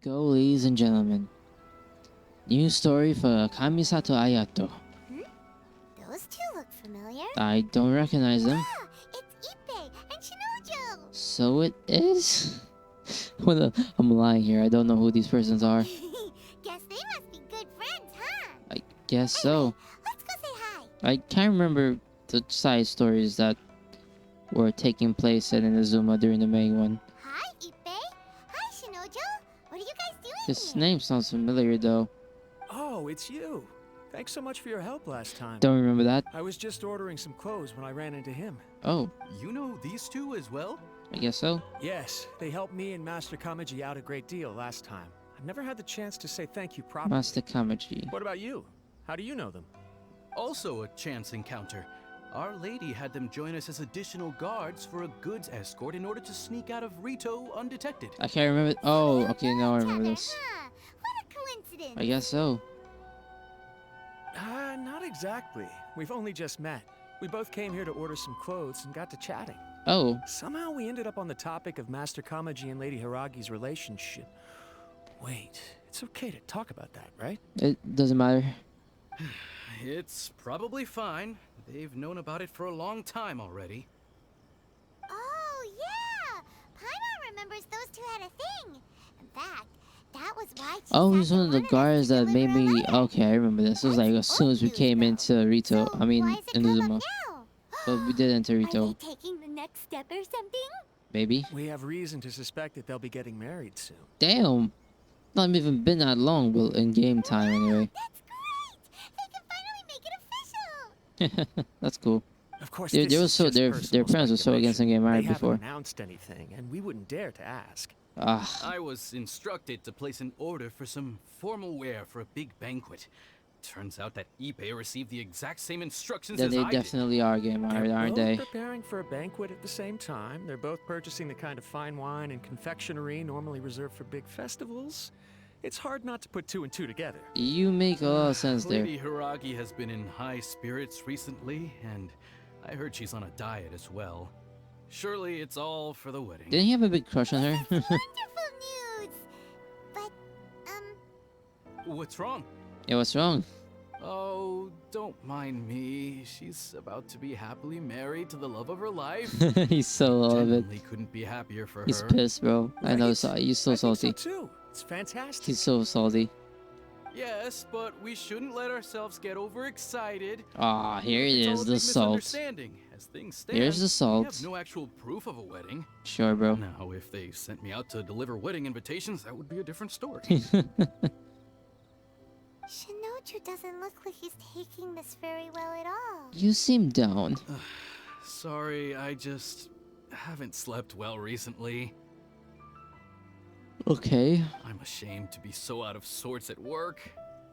go, ladies and gentlemen. New story for Kamisato Ayato. Those two look familiar. I don't recognize them. Ah, it's Ippei and Shinojo. So it is? Well, I'm lying here. I don't know who these persons are. Guess they must be good friends, huh? I guess so. Let's go say hi. I can't remember the side stories that were taking place in Inazuma during the main one. Hi, Ippei. Hi, Shinojo. What are you guys doing His here? name sounds familiar though. Oh, it's you. Thanks so much for your help last time. Don't remember that. I was just ordering some clothes when I ran into him. Oh, You know these two as well? I guess so. Yes, they helped me and Master Kamaji out a great deal last time. I've never had the chance to say thank you properly. Master Kamaji. What about you? How do you know them? Also a chance encounter. Our lady had them join us as additional guards for a goods escort in order to sneak out of Rito undetected. I can't remember. Oh, okay, now I remember this. Huh? What a coincidence. I guess so. Not exactly. We've only just met. We both came here to order some clothes and got to chatting. Oh, Somehow we ended up on the topic of Master Kamaji and Lady Hiragi's relationship. Wait, it's okay to talk about that, right? it doesn't matter. It's probably fine. They've known about it for a long time already. Oh, yeah. Paimon remembers those two had a thing. In fact, that was why Oh, he's Chisato one of the wanted us guards to that deliver made a me. letter. Okay, I remember this. It was like as soon as we came into Rito. So I mean, why is it come up Inazuma. now? But we did enter Are Rito. they taking the next step or something? Maybe. We have reason to suspect that they'll be getting married soon. Damn. Not even been that long, well, in game time anyway. That's great! They can finally make it official! That's cool. Of course, They this were is so just their personal parents were so against them getting speculation. married They before. haven't announced anything, and we wouldn't dare to ask. Ah, I was instructed to place an order for some formal wear for a big banquet. Turns out that Ippei received the exact same instructions then as they I did. definitely are getting married, They're aren't both they? preparing for a banquet at the same time. They're both purchasing the kind of fine wine and confectionery normally reserved for big festivals. It's hard not to put two and two together. You make a lot of sense there. Lady Hiragi has been in high spirits recently, and I heard she's on a diet as well. Surely it's all for the wedding. Didn't he have a big crush on her? Wonderful news! But, What's wrong? Yeah, what's wrong? Oh, don't mind me. She's about to be happily married to the love of her life. He's so all of it. Genuinely couldn't be happier for He's her. pissed, bro. I know. Right? So, he's so I think salty. so too. It's fantastic. He's so salty. Yes, but we shouldn't let ourselves get overexcited. Ah, here it It's all is, a the big salt. misunderstanding. As things stand, Here's the we salt. have no actual proof of a wedding. Sure, bro. Now, if they sent me out to deliver wedding invitations, that would be a different story. Shinoju doesn't look like he's taking this very well at all. You seem down. Sorry, I just haven't slept well recently. Okay. I'm ashamed to be so out of sorts at work.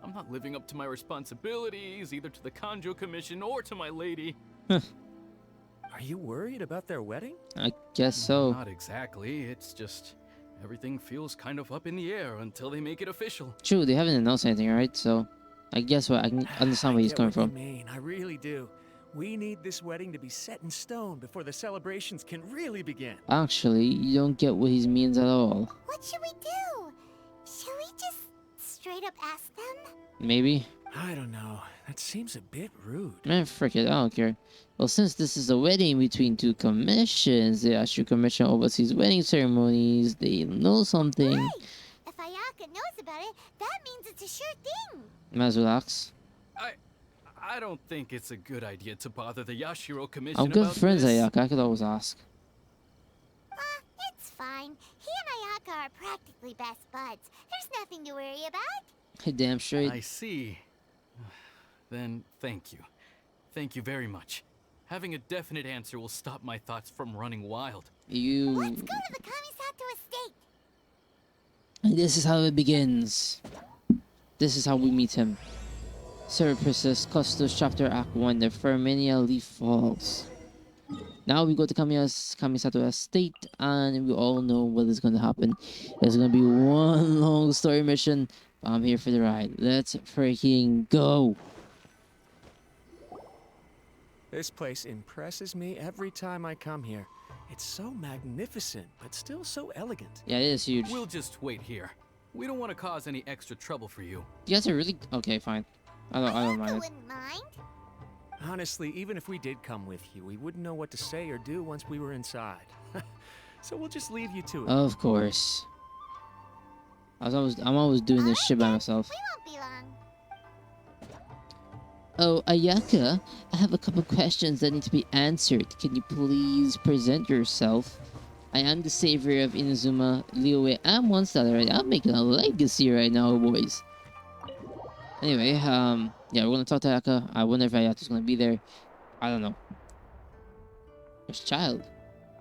I'm not living up to my responsibilities, either to the Kanjo Commission or to my lady. Are you worried about their wedding? I guess so. Not exactly, it's just everything feels kind of up in the air until they make it official. True, they haven't announced anything, right? So, I guess what I can understand where he's get coming what you from. mean. I really do. We need this wedding to be set in stone before the celebrations can really begin. Actually, you don't get what he means at all. What should we do? Should we just straight up ask them? Maybe? I don't know. That seems a bit rude. Man, frick it, I don't care. Well, since this is a wedding between two commissions, the Astro Commission oversees wedding ceremonies, they know something. Right! If Ayaka knows about it, that means it's a sure thing. Might as well ask. I don't think it's a good idea to bother the Yashiro Commission I'm good about friends, this. Ayaka. I could always ask. It's fine. He and Ayaka are practically best buds. There's nothing to worry about. Hey, damn straight. I see. Then thank you. Thank you very much. Having a definite answer will stop my thoughts from running wild. You... Let's go to the Kamisato estate. And this is how it begins. This is how we meet him. Cypressus, Custos, Chapter Act 1, the Firmiana leaf falls. Now we go to Kamisato Estate, and we all know what is going to happen. There's going to be one long story mission. I'm here for the ride. Let's freaking go. This place impresses me every time I come here. It's so magnificent, but still so elegant. Yeah, it is huge. We'll just wait here. We don't want to cause any extra trouble for you. You guys are really okay. Fine. I don't Ayako mind it. wouldn't mind. Honestly, even if we did come with you, we wouldn't know what to say or do once we were inside. So we'll just leave you to it. Of course. I'm always doing this shit by myself. We won't be long. Oh, Ayaka, I have a couple questions that need to be answered. Can you please present yourself? I am the savior of Inazuma Liyue. I'm one star right. I'm making a legacy right now, boys. Anyway, yeah, we're gonna talk to Ayaka. I wonder if Ayato's gonna be there. I don't know. There's Child.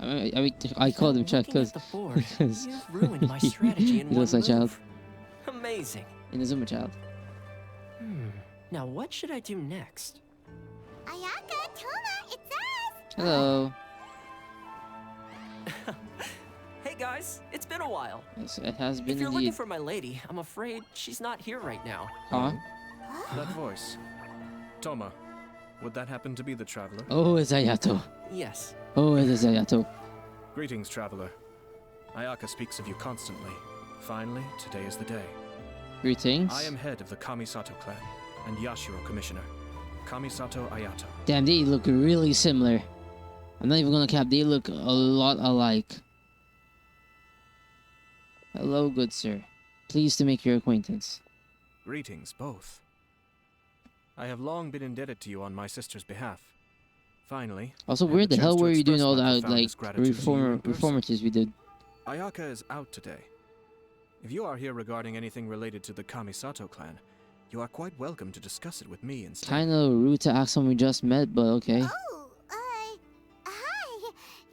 I called him Child because You've ruined my strategy in he one looks like Child. move. Amazing. Inazuma Child. Now what should I do next? Ayaka, Toma, it's us! Hello. Hey guys, it's been a while. Yes, it has been If you're looking indeed. for my lady, I'm afraid she's not here right now. Huh? That voice. Toma, would that happen to be the traveler? Oh, it's Ayato. Yes. Oh, it is Ayato. Greetings, traveler. Ayaka speaks of you constantly. Finally, today is the day. Greetings. I am head of the Kamisato clan and Yashiro commissioner, Kamisato Ayato. Damn, they look really similar. I'm not even gonna cap, they look a lot alike. Hello, good sir. Pleased to make your acquaintance. Greetings, both. I have long been indebted to you on my sister's behalf. Finally. Also, I had where the chance hell to were you doing express all my that, profoundest like, gratitude to you in person. reformatives we did? Ayaka is out today. If you are here regarding anything related to the Kamisato clan, you are quite welcome to discuss it with me instead. Kinda rude to ask someone we just met, but okay. Oh, hi.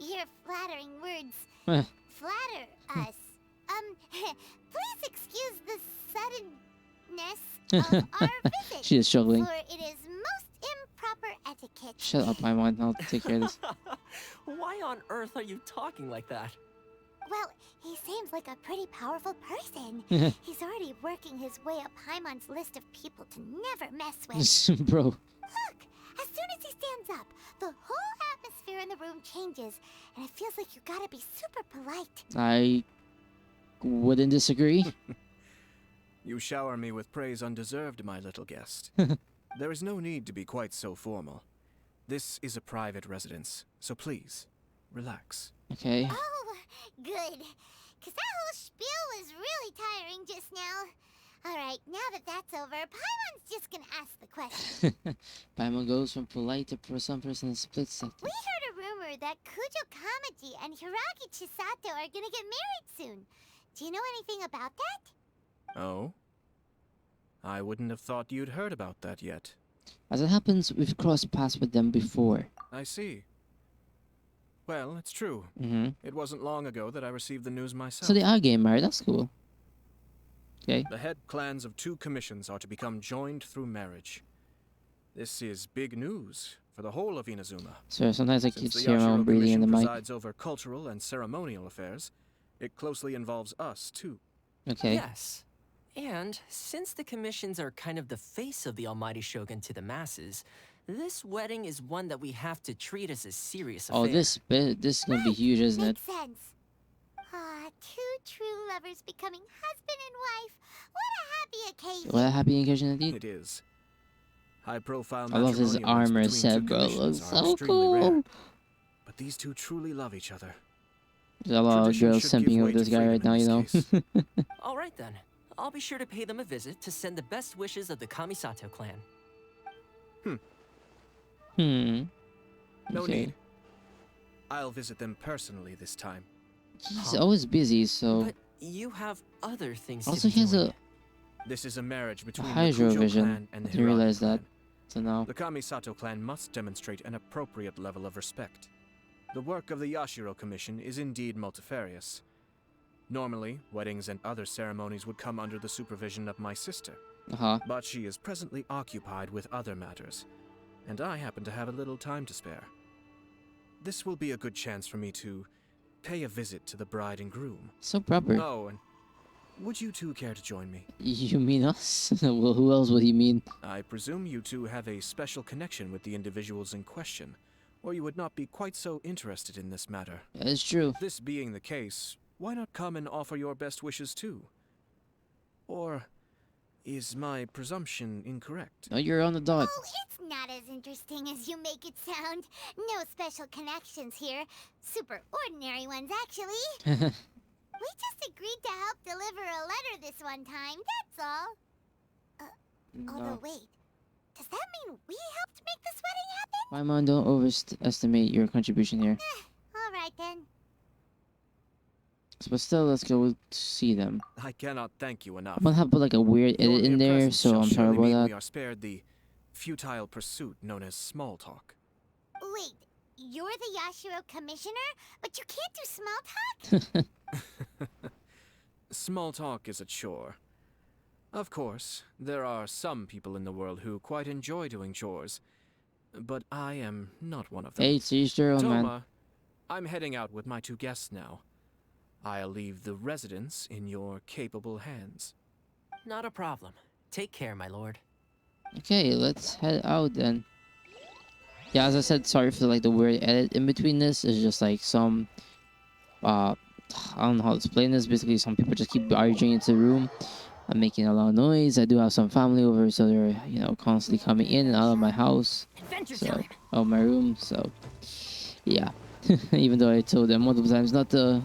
Your flattering words Huh. flatter us. Please excuse the suddenness of our visit. She is struggling. For it is most improper etiquette. Shut up, Paimon. I'll take care of this. Why on earth are you talking like that? Well, he seems like a pretty powerful person. He's already working his way up Paimon's list of people to never mess with. Bro. Look, as soon as he stands up, the whole atmosphere in the room changes, and it feels like you gotta be super polite. I wouldn't disagree. You shower me with praise undeserved, my little guest. There is no need to be quite so formal. This is a private residence, so please, relax. Okay. Oh, good. Because that whole spiel was really tiring just now. Alright, now that that's over, Paimon's just gonna ask the question. Paimon goes from polite to for some person in a split second. We heard a rumor that Kujo Kamaji and Hiragi Chisato are gonna get married soon. Do you know anything about that? Oh? I wouldn't have thought you'd heard about that yet. As it happens, we've crossed paths with them before. I see. Well, it's true. Mm-hmm. It wasn't long ago that I received the news myself. So they are getting married. That's cool. Okay. The head clans of two commissions are to become joined through marriage. This is big news for the whole of Inazuma. So sometimes I keep Since the hearing my own Yashiro breathing in the Commission mic. presides over cultural and ceremonial affairs, it closely involves us, too. Okay. Yes. And since the commissions are kind of the face of the Almighty Shogun to the masses, this wedding is one that we have to treat as a serious affair. Oh, this is gonna be huge, isn't it? Makes sense. Ah, two true lovers becoming husband and wife. What a happy occasion. What a happy occasion indeed. It is. High-profile I love his matrimonial armor links set, between two bro. It commissions looks are so extremely rare, cool. but these two truly love each other. There's a lot of Tradition girls should give simping way over to this guy freedom right now, in you know. this case. All right then. I'll be sure to pay them a visit to send the best wishes of the Kamisato clan. Hmm. No Okay. need. I'll visit them personally this time. He's always busy, so But you have other things also to he be has doing. This is a marriage between the hydro Kujo vision. clan and the I didn't realize Hiragi that. clan. So now The Kamisato clan must demonstrate an appropriate level of respect. The work of the Yashiro Commission is indeed multifarious. Normally, weddings and other ceremonies would come under the supervision of my sister, but she is presently occupied with other matters, and I happen to have a little time to spare. This will be a good chance for me to pay a visit to the bride and groom. so proper. Oh, and would you two care to join me? You mean us? Well, who else would he mean? I presume you two have a special connection with the individuals in question, or you would not be quite so interested in this matter. That is true. This being the case, why not come and offer your best wishes too? Or is my presumption incorrect? No, you're on the dot. Oh, it's not as interesting as you make it sound. No special connections here. Super ordinary ones, actually. We just agreed to help deliver a letter this one time, that's all. Although, No. wait. Does that mean we helped make this wedding happen? Paimon, don't overestimate your contribution here. Alright then. But still, let's go see them. I cannot thank you enough. I'm gonna have to put like a weird Your edit in mere there, presence so shall I'm sorry surely mean about we that. are spared the futile pursuit known as small talk. Wait, you're the Yashiro commissioner? But you can't do small talk? Small talk is a chore. Of course, there are some people in the world who quite enjoy doing chores, but I am not one of them. Hey, it's your own man. Toma, I'm heading out with my 2 guests now. I'll leave the residence in your capable hands. Not a problem. Take care, my lord. Okay, Okay, let's head out then. Yeah, as I said, sorry for like the weird edit in between this. It's just like some I don't know how to explain this. Basically, some people just keep barging into the room and making a lot of noise. I do have some family over, so they're, you know, constantly coming in and out of my house. Adventure So, time. of my room. So, yeah. Even though I told them multiple times not to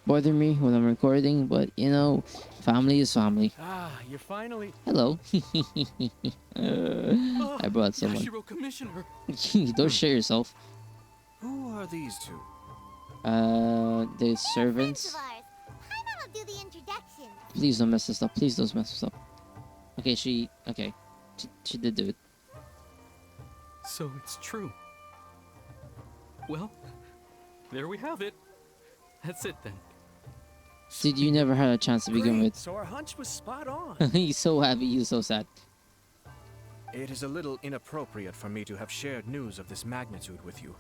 bother me when I'm recording, but you know, family is family. Ah, you're finally. Hello. I brought someone. Yashiro Commissioner. Don't share yourself. Who are these 2? The Friends servants. of ours. Paimon will do the introduction. Please don't mess this up. Please don't mess this up. Okay, she did do it. So it's true. Well, there we have it. That's it then. Dude, you never had a chance to begin with. So our hunch was spot on. He's so happy. He's so sad. It is a little inappropriate for me to have shared news of this magnitude with you.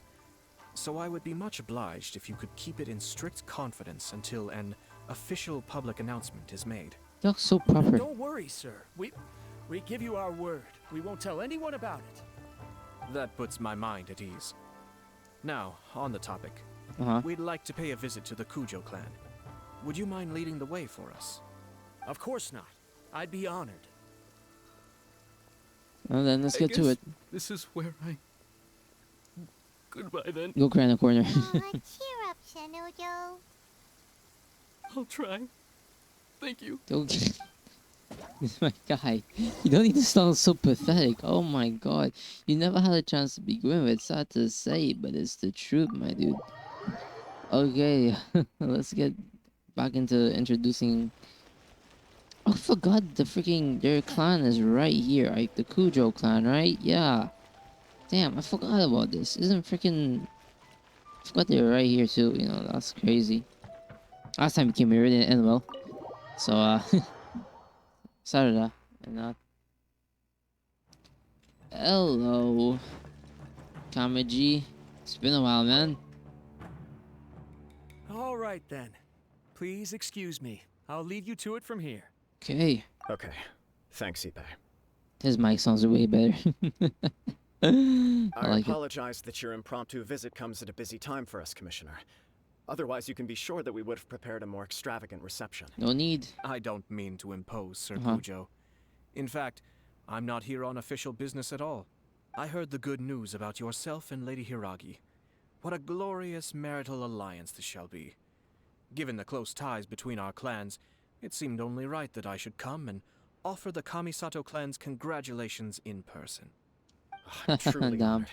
So I would be much obliged if you could keep it in strict confidence until an official public announcement is made. You're so proper. Don't worry, sir. We give you our word. We won't tell anyone about it. That puts my mind at ease. Now, on the topic. Uh-huh. We'd like to pay a visit to the Kujo clan. Would you mind leading the way for us? Of course not. I'd be honored. Well, then let's get to guess it. This is where I. Goodbye then. Go cry in the corner. Aw, cheer up, Shanujo. I'll try. Thank you. Don't. My guy, you don't need to sound so pathetic. Oh my god, you never had a chance to begin with. It's sad to say, but it's the truth, my dude. Okay, let's get back into introducing. Oh, I forgot their clan is right here, like the Kujo clan, right? Yeah. Damn, I forgot about this. Isn't freaking. I forgot they were right here too. You know, that's crazy. Last time we came here, it didn't end well. So, sorry that. And that. Hello, Kamaji. It's been a while, man. All right then. Please excuse me. I'll leave you to it from here. Okay. Okay. Thanks, Ipe. His mic sounds way better. I I like it. apologize that your impromptu visit comes at a busy time for us, Commissioner. Otherwise, you can be sure that we would have prepared a more extravagant reception. No need. I don't mean to impose, Sir Uh-huh. Kujo. In fact, I'm not here on official business at all. I heard the good news about yourself and Lady Hiragi. What a glorious marital alliance this shall be. Given the close ties between our clans, it seemed only right that I should come and offer the Kamisato clan's congratulations in person. I'm truly Damn. honored.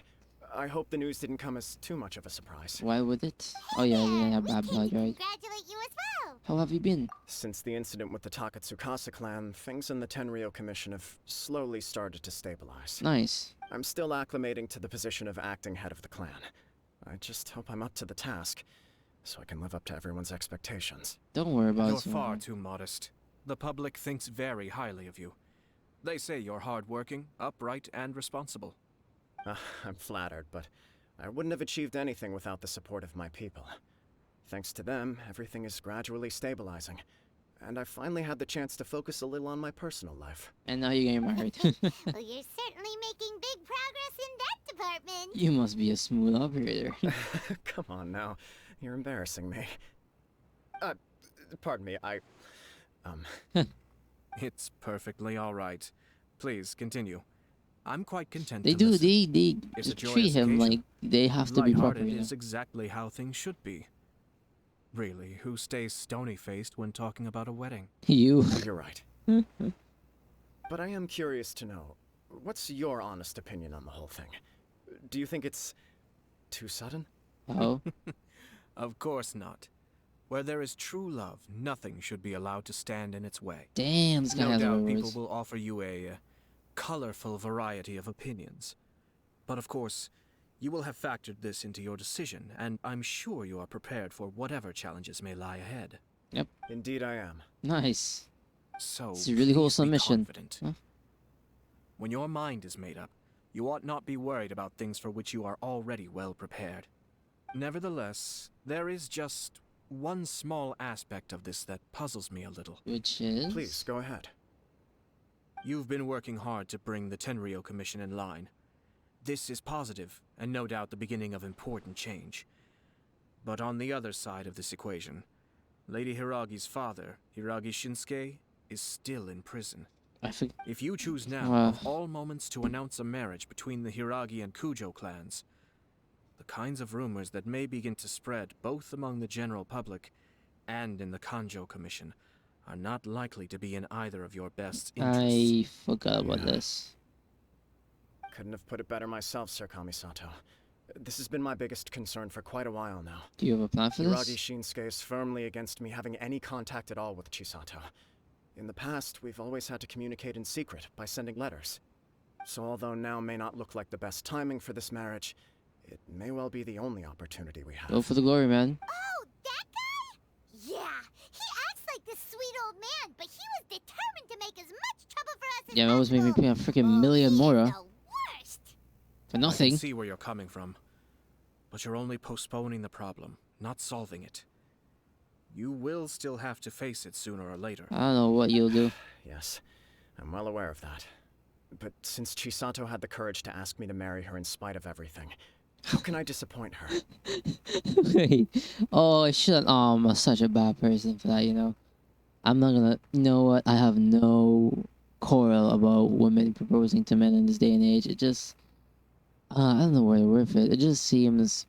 I hope the news didn't come as too much of a surprise. Why would it? Oh yeah, you didn't have we bad came blood, to right? congratulate you as well. How have you been? Since the incident with the Takatsukasa clan, things in the Tenryo Commission have slowly started to stabilize. Nice. I'm still acclimating to the position of acting head of the clan. I just hope I'm up to the task, so I can live up to everyone's expectations. Don't worry about You're it. far too modest. The public thinks very highly of you. They say you're hardworking, upright, and responsible. I'm flattered, but I wouldn't have achieved anything without the support of my people. Thanks to them, everything is gradually stabilizing, and I finally had the chance to focus a little on my personal life. And now you're getting married. Well, you're certainly making big progress in that department. You must be a smooth operator. Come on now, you're embarrassing me. Pardon me, It's perfectly all right. Please continue. I'm quite content They to do. listen. They It's a just treat joyous him occasion. like they have to be proper. Lighthearted You know? is exactly how things should be. Really, who stays stony-faced when talking about a wedding? You. You're right. But I am curious to know, what's your honest opinion on the whole thing? Do you think it's too sudden? Oh. Of course not. Where there is true love, nothing should be allowed to stand in its way. Damn, this guy No has doubt words. people will offer you a colorful variety of opinions. But of course, you will have factored this into your decision, and I'm sure you are prepared for whatever challenges may lie ahead. Indeed I am. Nice. So, It's a really please wholesome be mission. confident. Huh? When your mind is made up, you ought not be worried about things for which you are already well prepared. Nevertheless, there is just one small aspect of this that puzzles me a little. Which is. Please, go ahead. You've been working hard to bring the Tenryou Commission in line. This is positive, and no doubt the beginning of important change. But on the other side of this equation, Lady Hiragi's father, Hiragi Shinsuke, is still in prison. I think. If you choose now, Wow. of all moments, to announce a marriage between the Hiragi and Kujo clans, the kinds of rumors that may begin to spread both among the general public and in the Kanjo Commission are not likely to be in either of your best interests. I forgot about Yeah. this. Couldn't have put it better myself, Sir Kamisato. This has been my biggest concern for quite a while now. Do you have a plan for Hiragi this? Shinsuke is firmly against me having any contact at all with Chisato. In the past, we've always had to communicate in secret by sending letters. So although now may not look like the best timing for this marriage, it may well be the only opportunity we have. Go for the glory, man. Oh, that guy? Yeah, he acts like this sweet old man, but he was determined to make as much trouble for us as Yeah, that was making me possible. pay a freaking Oh, million he more is huh? the worst. For I nothing. can see where you're coming from, but you're only postponing the problem, not solving it. You will still have to face it sooner or later. I don't know what you'll do. Yes, I'm well aware of that. But since Chisato had the courage to ask me to marry her in spite of everything, how can I disappoint her? Wait. Oh, I should. I'm such a bad person for that. You know. I'm not gonna. You know what? I have no quarrel about women proposing to men in this day and age. It just. I don't know where to word for it. It just seems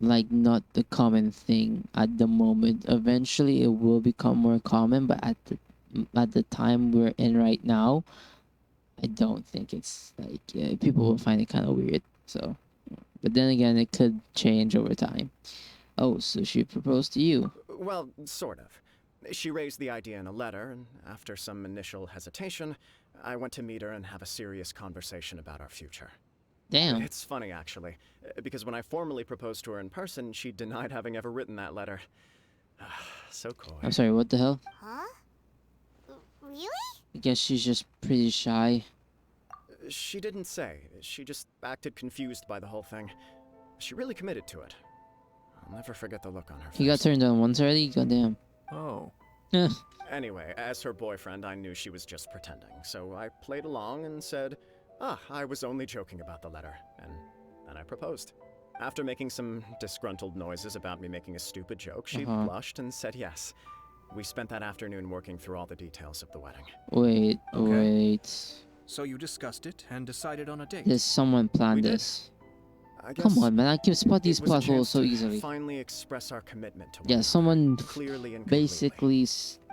like not the common thing at the moment. Eventually, it will become more common, but at the time we're in right now, I don't think it's like people will find it kind of weird. So, but then again, it could change over time. Oh, so she proposed to you? Well, sort of. She raised the idea in a letter, and after some initial hesitation, I went to meet her and have a serious conversation about our future. Damn. It's funny, actually, because when I formally proposed to her in person, she denied having ever written that letter. So coy. I'm sorry. What the hell? Huh? Really? I guess she's just pretty shy. She didn't say. She just acted confused by the whole thing. She really committed to it. I'll never forget the look on her face. He got turned down once already. Goddamn. Oh, Anyway, as her boyfriend, I knew she was just pretending, so I played along and said, I was only joking about the letter, and then I proposed. After making some disgruntled noises about me making a stupid joke, she blushed and said yes. We spent that afternoon working through all the details of the wedding. Wait. Okay. Wait. so you discussed it and decided on a date. There's someone We planned did. this. I guess Come on, man. I can spot these it was a plot holes chance so to easily. finally express our commitment to one Yeah, another, someone clearly and completely. basically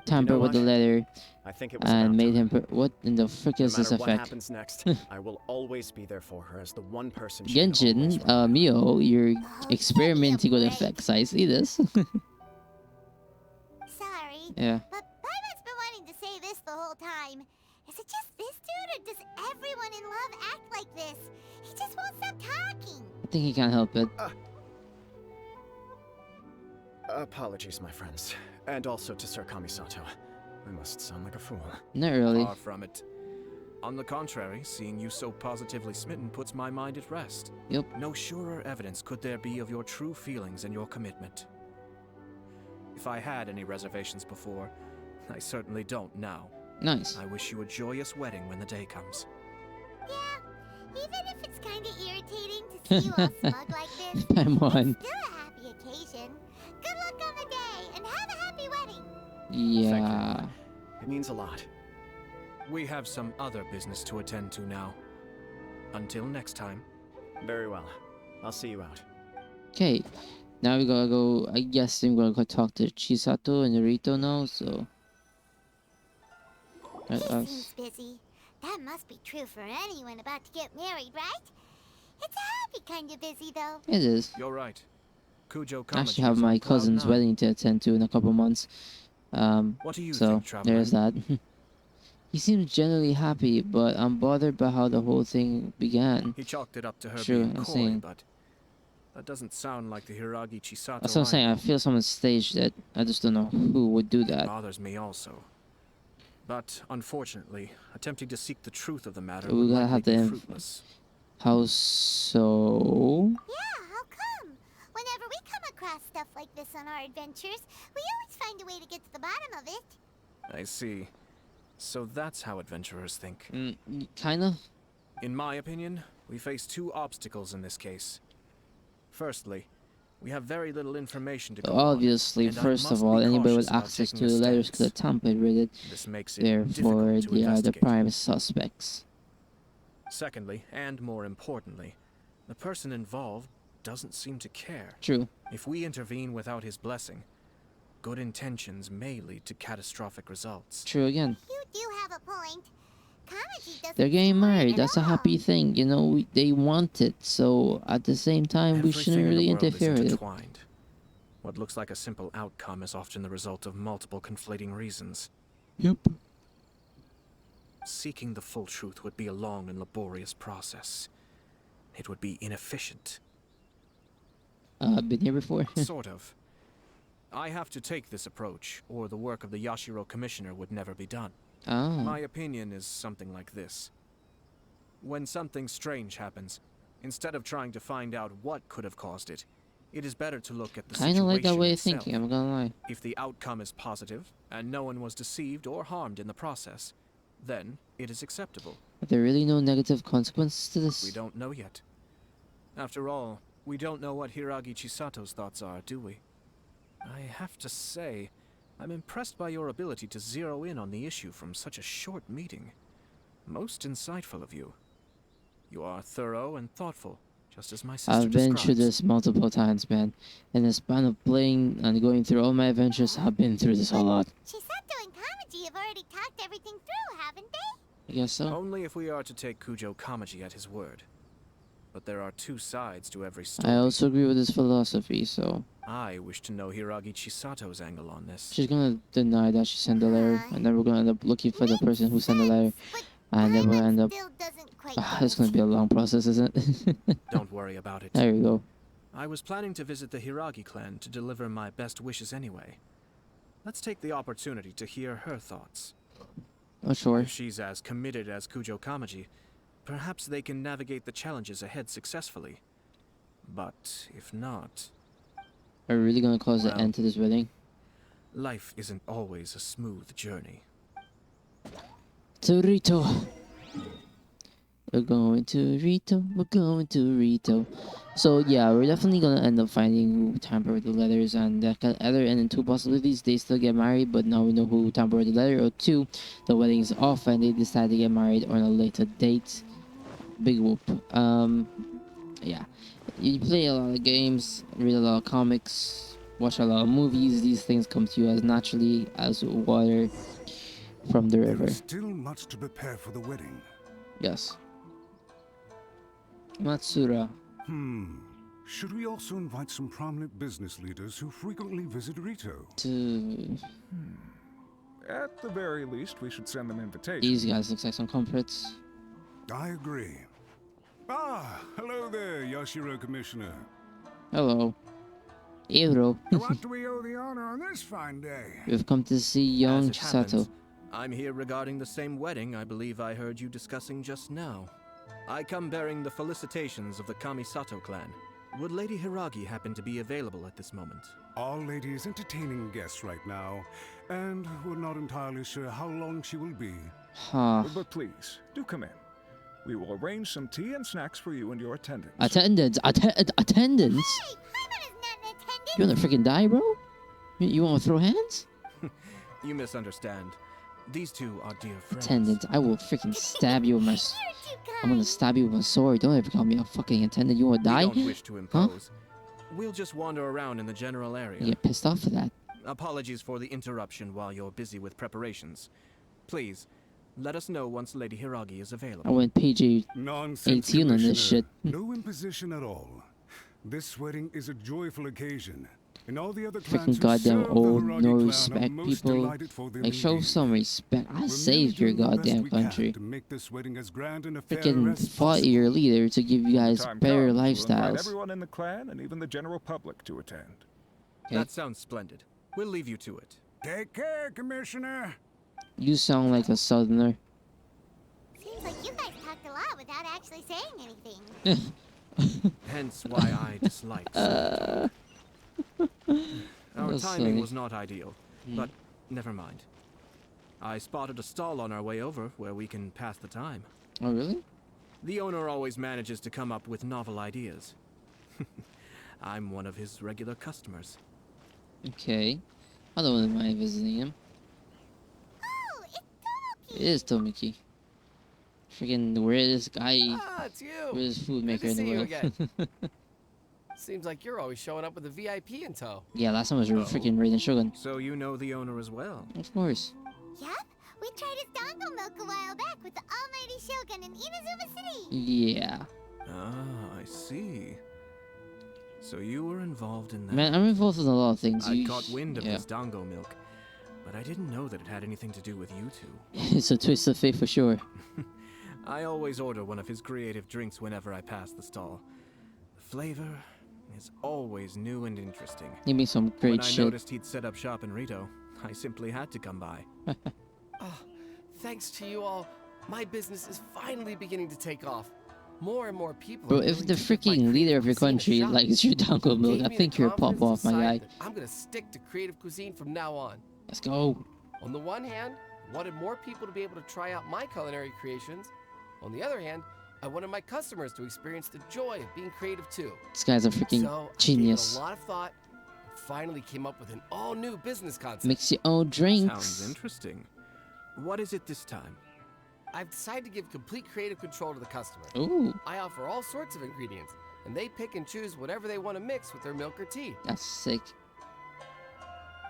tampered with the what? letter I think it was and about made time. him. What in the frick No is this matter what effect? happens next, I will always be there for her as the one person she can always Genjin, rely on. Mio, you're Oh, give me a experimenting with break. effects. I see this. Sorry, Yeah. but Paimon's been wanting to say this the whole time. Is it just this dude, or does everyone in love act like this? He just won't stop talking. I think he can't help it. Apologies, my friends. And also to Sir Kamisato. I must sound like a fool. Not really. Far from it. On the contrary, seeing you so positively smitten puts my mind at rest. Yep. No surer evidence could there be of your true feelings and your commitment. If I had any reservations before, I certainly don't now. Nice. I wish you a joyous wedding when the day comes. Yeah, even if it's kind of irritating to see you all smug like this, Paimon. it's still a happy occasion. Good luck on the day, and have a happy wedding. Yeah. It means a lot. We have some other business to attend to now. Until next time. Very well. I'll see you out. Okay, now we gotta go. I guess I'm gonna go talk to Chisato and Narito now. So He let seems us. busy. That must be true for anyone about to get married, right? It's a happy kind of busy, though. It is. You're right. Kujo I Kamaji actually have is my on cloud cousin's nine. wedding to attend to in a couple months. What do you So think, traveler? there's that. He seems generally happy, but I'm bothered by how the whole thing began. He chalked it up to her True, being I'm coy, saying. but that doesn't sound like the Hiragi Chisato That's what I'm saying. I feel someone staged it. I just don't know who would do It that. bothers me also. But unfortunately, attempting to seek the truth of the matter We would gotta likely have be the fruitless. How so? Yeah, how come? Whenever we come across stuff like this on our adventures, we always find a way to get to the bottom of it. I see. So that's how adventurers think. Kind of. In my opinion, we face two obstacles in this case. Firstly, we have very little information to go Obviously, on, and I first of must all, be anybody cautious with about access taking to a the letters stance. could have tampered with it. This makes it Therefore, difficult to they are the investigate. prime suspects. Secondly, and more importantly, the person involved doesn't seem to care. True. If we intervene without his blessing, good intentions may lead to catastrophic results. True again. You do have a point. Kamaji doesn't They're getting seem worried married. at That's a all. happy thing. You know, they want it. So at the same time, we Everything shouldn't in the really world is interfere with it. intertwined. What looks like a simple outcome is often the result of multiple conflating reasons. Yep. Seeking the full truth would be a long and laborious process. It would be inefficient. I've been here before. Sort of. I have to take this approach, or the work of the Yashiro Commissioner would never be done. My opinion is something like this. When something strange happens, instead of trying to find out what could have caused it, it is better to look at the Kind situation of like that way of itself. thinking. I'm gonna lie. If the outcome is positive, and no one was deceived or harmed in the process, then it is acceptable. Are there really no negative consequences to We this? don't know yet. After all, we don't know what Hiragi Chisato's thoughts are, do we? I have to say, I'm impressed by your ability to zero in on the issue from such a short meeting. Most insightful of you. You are thorough and thoughtful, just as my sister I've been through describes. this multiple times, man. In the span of playing and going through all my adventures, I've been through this a lot. Chisato and Kamaji have already talked everything through, haven't they? I guess so. Only if we are to take Kujo Kamaji at his word. But there are two sides to every story. I also agree with his philosophy, so I wish to know Hiragi Chisato's angle on this. she's gonna deny that she sent the letter, and then we're gonna end up looking for the person who sent the letter, and then we're gonna end up. Still doesn't quite It's gonna be a long process, isn't it? Don't worry about it. There you go. I was planning to visit the Hiragi clan to deliver my best wishes anyway. Let's take the opportunity to hear her thoughts. Oh, sure. If she's as committed as Kujo Kamaji, perhaps they can navigate the challenges ahead successfully. But if not, Are we really gonna cause the Well. end to this wedding? life isn't always a smooth journey. To Rito. We're going to Rito. We're going to Rito. So yeah, we're definitely gonna end up finding who tampered with the letters, and that can either end in two possibilities: they still get married, but now we know who tampered with the letter, or two, the wedding is off and they decide to get married on a later date. Big whoop. Yeah, you play a lot of games, read a lot of comics, watch a lot of movies. These things come to you as naturally as water from the There river. is still much to prepare for the wedding. Yes. Matsura. Should we also invite some prominent business leaders who frequently visit Rito? To At the very least, we should send them invitations. these guys look like some culprits. I agree. Ah, hello there, Yashiro Commissioner. Hello. Euro. To what do we owe the honor on this fine day? We've come to see As young it Chisato. happens, I'm here regarding the same wedding I believe I heard you discussing just now. I come bearing the felicitations of the Kamisato clan. Would Lady Hiragi happen to be available at this moment? Our lady is entertaining guests right now, and we're not entirely sure how long she will be. Huh. But please, do come in. We will arrange some tea and snacks for you and your attendants. Attendance. Attendance? Hey, Paimon is not an attendant. You wanna freaking die, bro? You wanna throw hands? You misunderstand. These two are dear friends. Attendant, I will freaking stab you with my. You're too kind. I'm gonna stab you with my sword. Don't ever call me a fucking attendant. You wanna die? We don't wish to impose. We'll just wander around in the general area. You get pissed off for that. Apologies for the interruption while you're busy with preparations. Please, let us know once Lady Hiragi is I available. went PG Nonsense, 18 on this shit. Commissioner. No imposition at all. This wedding is a joyful occasion. And all the other clans Freaking who goddamn serve the old, Hiragi no clan are respect most people. delighted for their Like, show engagement. some respect. I We're merely saved your doing the best goddamn we can country. to make this wedding as grand and a fair Freaking as fought possible. your leader to give you guys Time better comes, we'll invite lifestyles. everyone in the clan and even the general public to attend. Okay. That sounds splendid. We'll leave you to it. Take care, Commissioner. You sound like a southerner. Seems like you guys talked a lot without actually saying anything. Hence why I dislike small talk. Our That's timing funny. was not ideal, but never mind. I spotted a stall on our way over where we can pass the time. Oh, really? The owner always manages to come up with novel ideas. I'm one of his regular customers. Okay. I don't mind visiting him. Oh, it's Tomoki. It is Tomiki. Freaking, where is this guy? Ah, it's you. Where's this food maker Good to in the see you world? again. Seems like you're always showing up with a VIP in tow. Yeah, last time was freaking Raiden Shogun. So you know the owner as well. Of course. Yup, we tried his dango milk a while back with the almighty Shogun in Inazuma City. Yeah. Ah, I see. So you were involved in that. Man, I'm involved in a lot of things. I You- caught wind of yeah. this dango milk, but I didn't know that it had anything to do with you two. It's a twist of fate for sure. I always order one of his creative drinks whenever I pass the stall. The flavor is always new and interesting. He made some When great I shit. noticed he'd set up shop in Rito, I simply had to come by. Oh, thanks to you all, my business is finally beginning to take off. More and more people. Bro, are if willing the to give my freaking leader of your creative cuisine a country shot. likes your dango It milk, gave I me think the you're a pop confidence off, to my guy. decide that I'm gonna stick to creative cuisine from now on. Let's go. On the one hand, I wanted more people to be able to try out my culinary creations. On the other hand, I wanted my customers to experience the joy of being creative too. This guy's a freaking So I genius. gave it a lot of thought and finally came up with an all-new business concept. Mix your own drinks. Sounds interesting. What is it this time? I've decided to give complete creative control to the customer. Ooh, I offer all sorts of ingredients, and they pick and choose whatever they want to mix with their milk or tea. that's sick.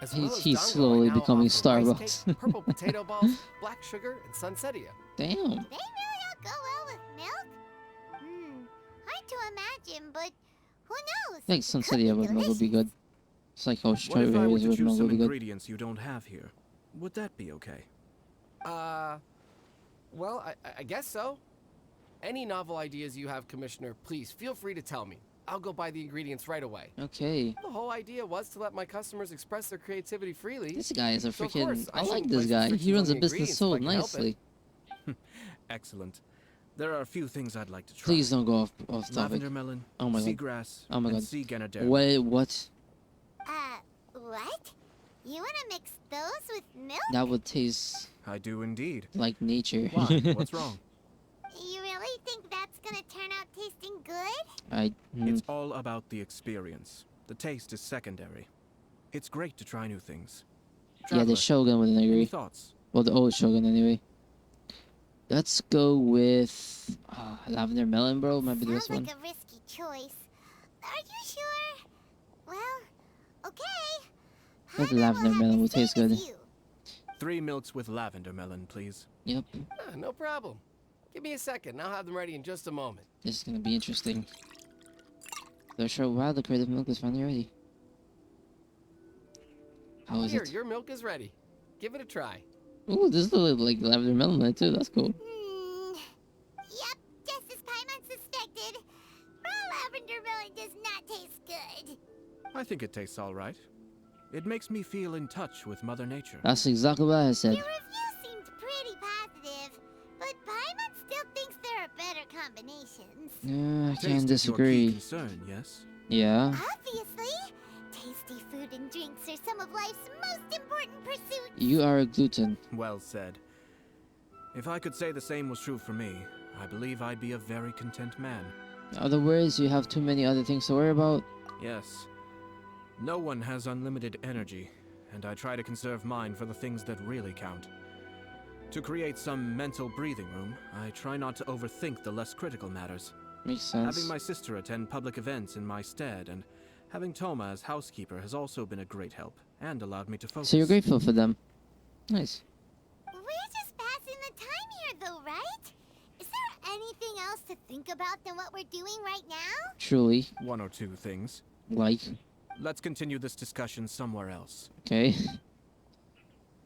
As He's- well as he's dango, I slowly now becoming offer rice Starbucks. cake, purple potato balls, black sugar, and sunsettia. Damn. They really all go well with milk? Hard to imagine, but who knows? I think Could Sunsettia with milk would be good. It's like how What if I were strawberries to with choose milk some would be good. ingredients you don't have here? Would that be okay? Well, I guess so. Any novel ideas you have, Commissioner, please feel free to tell me. I'll go buy the ingredients right away. Okay. The whole idea was to let my customers express their creativity freely. This guy is a So of freaking. course, I I like shouldn't this place guy. He restrictions runs on a the business ingredients so if I can help it. nicely. Excellent. There are a few things I'd like to try. Please don't go off topic. Lavender melon, Oh my god. seagrass, Oh my and god. sea ganaderma. Wait, what? What? You wanna mix those with milk? That would taste I do indeed. like nature. Why? What's wrong? You really think that's gonna turn out tasting good? It's all about the experience. The taste is secondary. It's great to try new things. Yeah, Traveler, the Shogun wouldn't any agree. thoughts? Well, the old Shogun anyway. Let's go with lavender melon, bro. Might be the Sounds best one. like a risky choice. Are you sure? Well, okay. I think Paimon will lavender have melon the would taste same as good. you. 3 milks with lavender melon, please. Yep, No problem. Give me a second. I'll have them ready in just a moment. this is gonna be interesting. They're sure. Wow, the creative milk is finally ready. How is Here, it? your milk is ready. Give it a try. Ooh, this looks like lavender melon in it too. That's cool. Yep, just as Paimon suspected. Raw lavender melon does not taste good. I think it tastes all right. It makes me feel in touch with Mother Nature. That's exactly what I said. Your review seemed pretty positive, but Paimon still thinks there are better combinations. Yeah, I Taste can't is your key disagree. concern, yes? Yeah. Obviously, tasty food and drinks are some of life's most important pursuits. You are a gluten. Well said. If I could say the same was true for me, I believe I'd be a very content man. In other words, you have too many other things to worry about. Yes. No one has unlimited energy, and I try to conserve mine for the things that really count. To create some mental breathing room, I try not to overthink the less critical matters. Makes sense. Having my sister attend public events in my stead and having Toma as housekeeper has also been a great help and allowed me to focus. So you're grateful for them. Nice. We're just passing the time here, though, right? Is there anything else to think about than what we're doing right now? Truly. One or two things. Like. Let's continue this discussion somewhere else. Okay.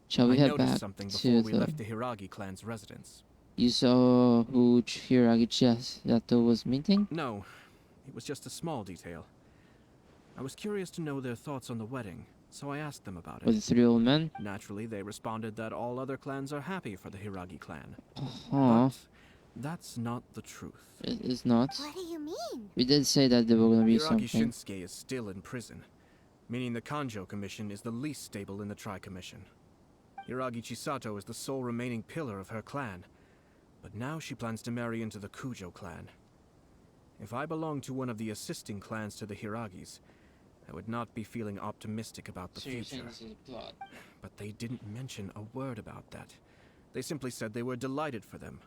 Shall we I head noticed back something to before we the... left the Hiragi clan's residence. You saw who Hiragi Ayato was meeting? No, it was just a small detail. I was curious to know their thoughts on the wedding, so I asked them about it. With the 3 old men? Naturally, they responded that all other clans are happy for the Hiragi clan. Uh-huh. But that's not the truth. It is not. What do you mean? We did say that there were gonna be Hiragi something. Shinsuke is still in prison, meaning the Kanjo Commission is the least stable in the Tri-Commission. Hiragi Chisato is the sole remaining pillar of her clan, but now she plans to marry into the Kujo clan. If I belonged to one of the assisting clans to the Hiragis, I would not be feeling optimistic about the future. But they didn't mention a word about that. They simply said they were delighted for them.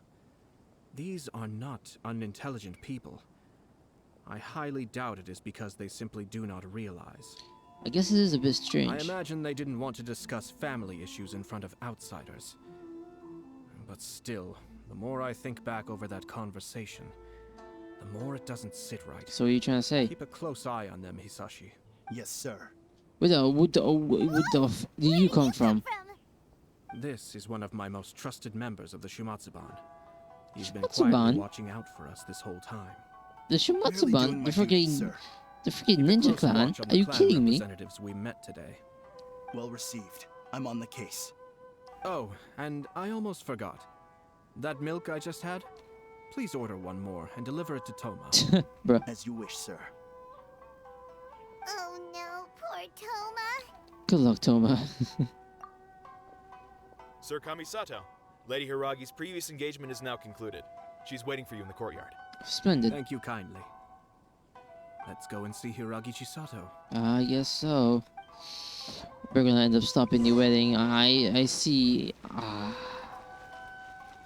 These are not unintelligent people. I highly doubt it is because they simply do not realize. I guess it is a bit I strange. imagine they didn't want to discuss family issues in front of outsiders. But still, the more I think back over that conversation, the more it doesn't sit right. So what are you trying to say? Keep a close eye on them, Hisashi. Yes, sir. Where the f did you come from? This is one of my most trusted members of the Shumatsuban. He's been Shumatsuban? quietly watching out for us this whole time. The Merely doing Shumatsuban? my The duty, freaking... sir. The freaking Keep a ninja close clan? watch on Are the you clan kidding me? representatives we met today. Well received. I'm on the case. Oh, and I almost forgot. That milk I just had? Please order one more and deliver it to Toma. Bruh. As you wish, sir. Oh no, poor Toma. Good luck, Toma. Sir Kamisato, Lady Hiragi's previous engagement is now concluded. She's waiting for you in the courtyard. Splendid. Thank you kindly. Let's go and see Hiragi Chisato. I guess so. We're gonna end up stopping the wedding. I see.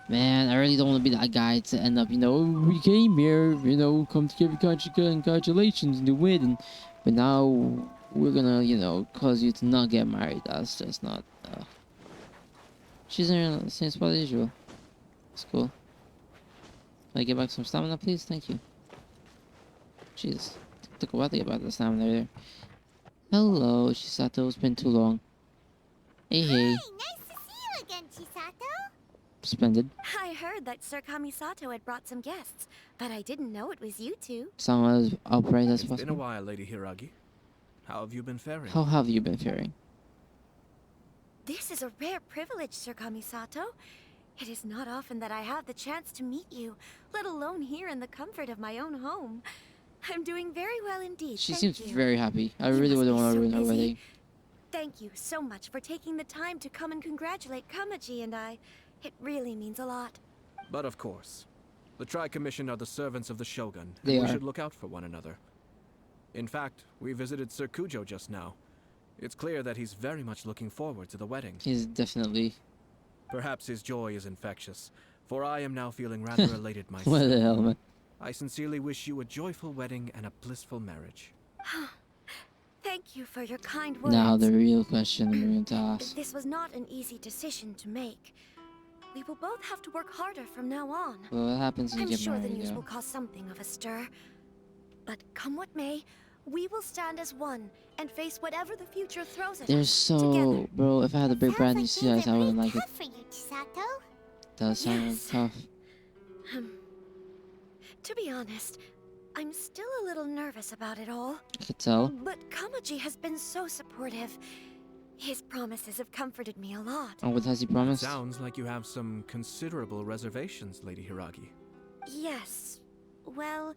Man, I really don't want to be that guy to end up, we came here, come to give you congratulations in the wedding. But now we're gonna, cause you to not get married. That's just not. She's in the same spot as usual. It's cool. Can I get back some stamina, please? Thank you. Jeez. Took a while to get back the stamina there. Hello, Chisato. It's been too long. Hey, hey. Hey, nice to see you again, Chisato. Splendid. I heard that Sir Kamisato had brought some guests, but I didn't know it was you two. Sound as upright as It's been a possible. while, Lady Hiragi. How have you been faring? How have you been faring? This is a rare privilege, Sir Kamisato. It is not often that I have the chance to meet you, let alone here in the comfort of my own home. I'm doing very well indeed. She thank seems you. very happy. I You really must wouldn't be want to so ruin her busy. wedding. Thank you so much for taking the time to come and congratulate Kamaji and I. It really means a lot. But of course, the Tri-Commission are the servants of the Shogun, They and we are. should look out for one another. In fact, we visited Sir Kujo just now. It's clear that he's very much looking forward to the wedding. He's definitely... Perhaps his joy is infectious, for I am now feeling rather elated myself. What the hell, man? I sincerely wish you a joyful wedding and a blissful marriage. Thank you for your kind words. Now the real question we're going to ask. This was not an easy decision to make. We will both have to work harder from now on. Well, what happens when you I'm get sure the married, news yeah? will cause something of a stir. But come what may, we will stand as one and face whatever the future throws at They're us so... together. Bro, if I had a big Sounds brand new like CIS, things I are wouldn't pretty like it. tough for you, Chisato. Does sound Yes. tough. To be honest, I'm still a little nervous about it all. I could tell. But Kamaji has been so supportive. His promises have comforted me a lot. And what has he promised? Sounds like you have some considerable reservations, Lady Hiragi. Yes. Well,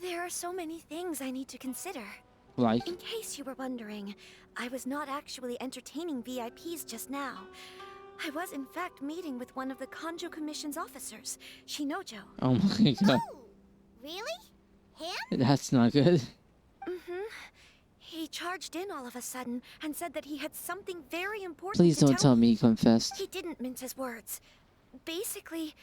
there are so many things I need to consider. Like? In case you were wondering, I was not actually entertaining VIPs just now. I was in fact meeting with one of the Kanjo Commission's officers, Shinojo. Oh my god. Oh, really? Him? That's not good. Mm-hmm. He charged in all of a sudden and said that he had something very important Please to don't tell me he confessed. He didn't mince his words. Basically,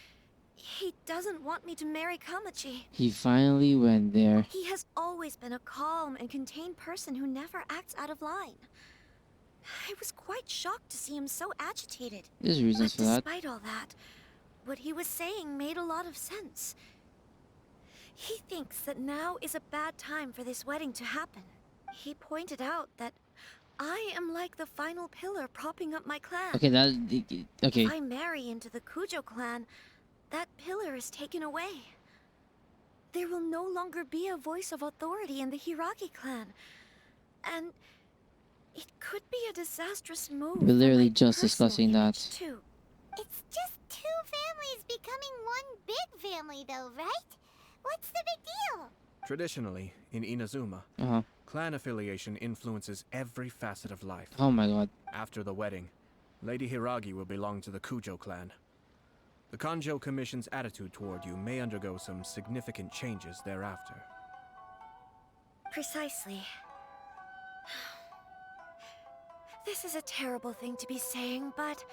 he doesn't want me to marry Kamachi. He finally went there. He has always been a calm and contained person who never acts out of line. I was quite shocked to see him so agitated. There's reasons for that. Despite all that, what he was saying made a lot of sense. He thinks that now is a bad time for this wedding to happen. He pointed out that I am like the final pillar propping up my clan. Okay, okay. If I marry into the Kujo clan, that pillar is taken away. There will no longer be a voice of authority in the Hiragi clan. And it could be a disastrous move. We're literally just discussing that. Too. It's just two families becoming one big family, though, right? What's the big deal? Traditionally, in Inazuma, clan affiliation influences every facet of life. Oh my god. After the wedding, Lady Hiragi will belong to the Kujo clan. The Kanjo Commission's attitude toward you may undergo some significant changes thereafter. Precisely. This is a terrible thing to be saying, but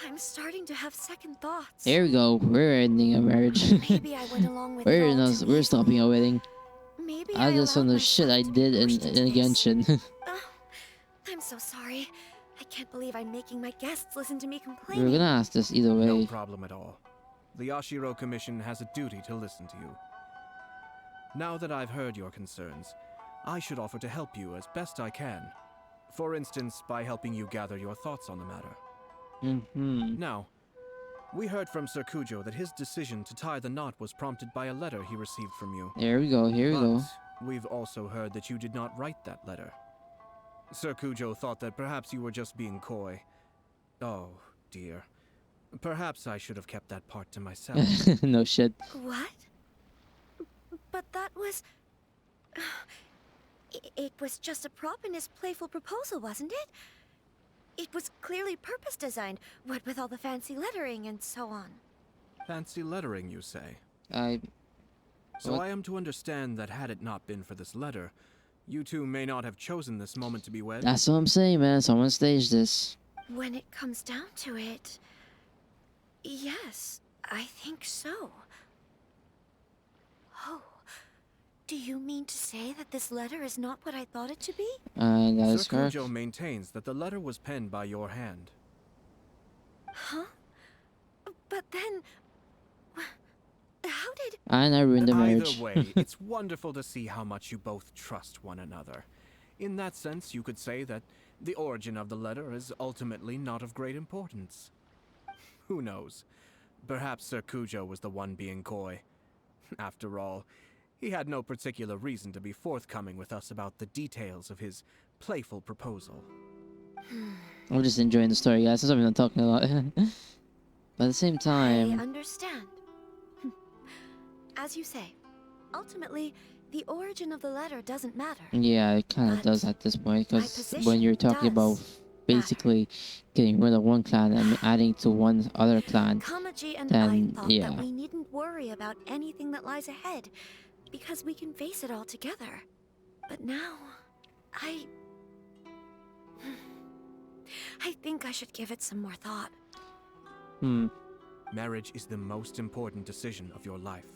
I'm starting to have second thoughts. There we go. We're ending a marriage. Maybe I went along with it all we're stopping a wedding. Maybe I just on the shit I did in Genshin. I'm so sorry. I can't believe I'm making my guests listen to me complaining. We're gonna ask this either way. No problem at all. The Yashiro Commission has a duty to listen to you. Now that I've heard your concerns, I should offer to help you as best I can. For instance, by helping you gather your thoughts on the matter. Now, we heard from Sir Kujo that his decision to tie the knot was prompted by a letter he received from you. There we go, here we go. We've also heard that you did not write that letter. Sir Kujo thought that perhaps you were just being coy. Oh, dear. Perhaps I should have kept that part to myself. No shit. What? But that was... It was just a prop in his playful proposal, wasn't it? It was clearly purpose-designed, what with all the fancy lettering and so on. Fancy lettering, you say? So What? I am to understand that had it not been for this letter, you two may not have chosen this moment to be wed? That's what I'm saying, man. Someone staged this. When it comes down to it... Yes, I think so. Oh... Do you mean to say that this letter is not what I thought it to be? That is Sir correct. Kujo maintains that the letter was penned by your hand. Huh? But then... How did... And I ruined the marriage. Either way, it's wonderful to see how much you both trust one another. In that sense, you could say that the origin of the letter is ultimately not of great importance. Who knows? Perhaps Sir Kujo was the one being coy. After all, he had no particular reason to be forthcoming with us about the details of his playful proposal. I'm just enjoying the story, guys. That's what I'm not talking a lot. But at the same time... I understand. As you say, ultimately, the origin of the letter doesn't matter. Yeah, it kind of does at this point, because when you're talking does about basically getting rid of one clan and adding to one other clan, Kamaji and then, I thought yeah. that we needn't worry about anything that lies ahead, because we can face it all together. But now, I think I should give it some more thought. Marriage is the most important decision of your life.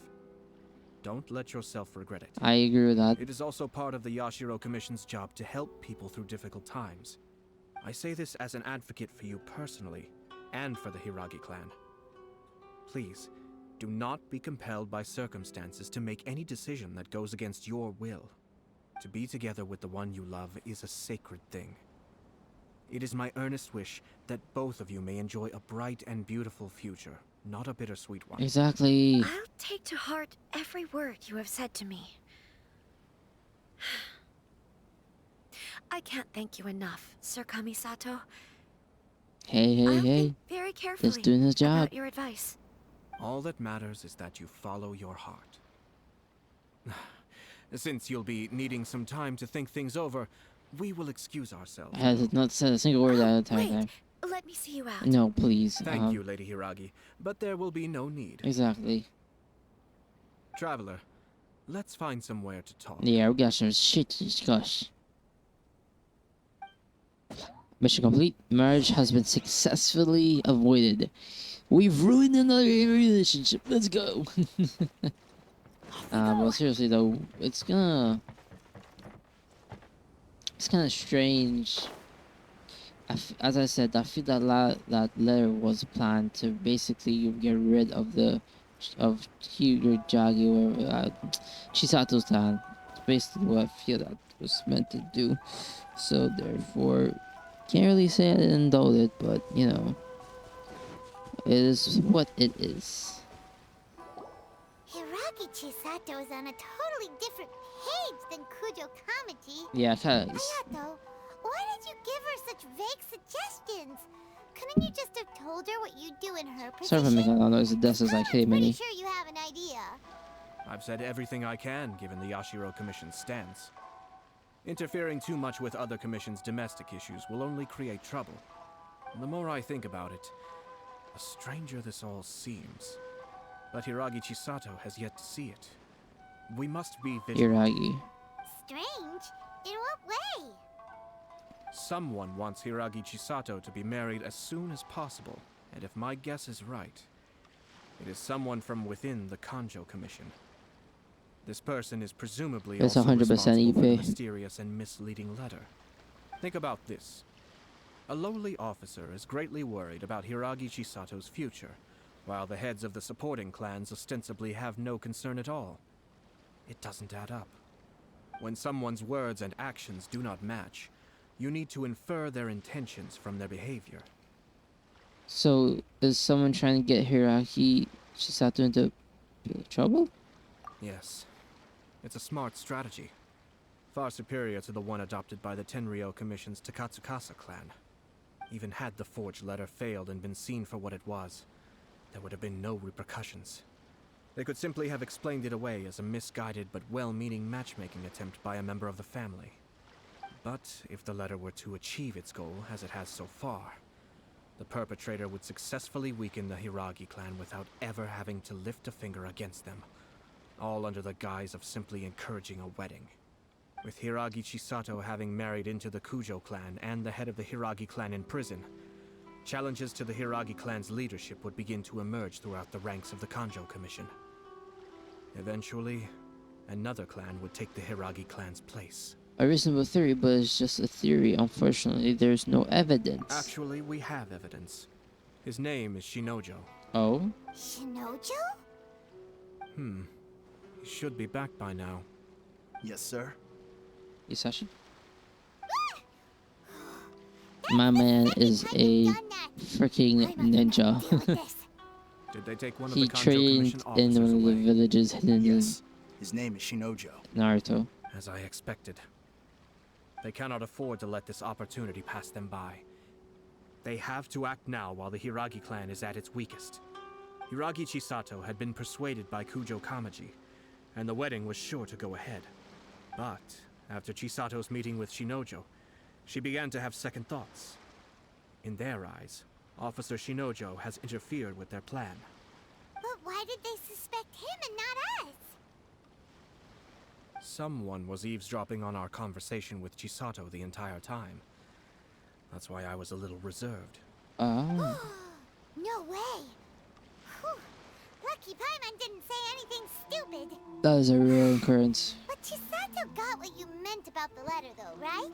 Don't let yourself regret it. I agree with that. It is also part of the Yashiro Commission's job to help people through difficult times. I say this as an advocate for you personally, and for the Hiragi clan. Please, do not be compelled by circumstances to make any decision that goes against your will. To be together with the one you love is a sacred thing. It is my earnest wish that both of you may enjoy a bright and beautiful future, not a bittersweet one. Exactly. I'll take to heart every word you have said to me. I can't thank you enough, Sir Kamisato. Hey, I'll hey. think very carefully Just doing his job. about your advice. All that matters is that you follow your heart. Since you'll be needing some time to think things over, we will excuse ourselves. I had not said a single word at a time. Let me see you out. No, please. Thank you, Lady Hiragi, but there will be no need. Exactly. Traveler, let's find somewhere to talk. Yeah, we got some shit to discuss. Mission complete. Marriage has been successfully avoided. We've ruined another relationship. Let's go. Well, seriously though, it's kind of strange. As I said, I feel that that letter was planned to basically get rid of Hirojagi or Chisato's clan. It's basically what I feel that was meant to do. So therefore, can't really say I didn't indulge it, but you know, it is what it is. Hiragi Chisato is on a totally different page than Kujo Kamaji. Yeah, Ayato, why did you give her such vague suggestions? Couldn't you just have told her what you do in her position? Sorry for making a lot of noise. The desk is like, hey, I'm Minnie. pretty sure you have an idea. I've said everything I can given the Yashiro Commission's stance. Interfering too much with other commission's domestic issues will only create trouble. And the more I think about it, the stranger this all seems. But Hiragi Chisato has yet to see it. We must be vigilant. Hiragi. Strange? In what way? Someone wants Hiragi Chisato to be married as soon as possible, and if my guess is right, it is someone from within the Kanjo Commission. This person is presumably It's also 100% responsible for the Ippei. mysterious and misleading letter. Think about this. A lowly officer is greatly worried about Hiragi Chisato's future, while the heads of the supporting clans ostensibly have no concern at all. It doesn't add up. When someone's words and actions do not match, you need to infer their intentions from their behavior. So, is someone trying to get Hiragi Chisato into trouble? Yes. It's a smart strategy. Far superior to the one adopted by the Tenryou Commission's Takatsukasa clan. Even had the forged letter failed and been seen for what it was, there would have been no repercussions. They could simply have explained it away as a misguided but well-meaning matchmaking attempt by a member of the family. But if the letter were to achieve its goal, as it has so far, the perpetrator would successfully weaken the Hiragi clan without ever having to lift a finger against them, all under the guise of simply encouraging a wedding. With Hiragi Chisato having married into the Kujo clan and the head of the Hiragi clan in prison, challenges to the Hiragi clan's leadership would begin to emerge throughout the ranks of the Kanjo Commission. Eventually, another clan would take the Hiragi clan's place. A reasonable theory, but it's just a theory. Unfortunately, there's no evidence. Actually, we have evidence. His name is Shinojo. Oh? Shinojo? He should be back by now. Yes, sir. Isashi? My man is a freaking ninja. Did they take one of He the Kanjo trained Commission in one officers of the away? villages hidden Yes. His name is Shinojo. in Naruto. As I expected. They cannot afford to let this opportunity pass them by. They have to act now while the Hiragi clan is at its weakest. Hiragi Chisato had been persuaded by Kujo Kamaji, and the wedding was sure to go ahead. But after Chisato's meeting with Shinojo, she began to have second thoughts. In their eyes, Officer Shinojo has interfered with their plan. But why did they suspect him and not us? Someone was eavesdropping on our conversation with Chisato the entire time. That's why I was a little reserved. Oh. No way. Whew. Lucky Paimon didn't say anything stupid. That is a rare occurrence. But Chisato got what you meant about the letter, though, right?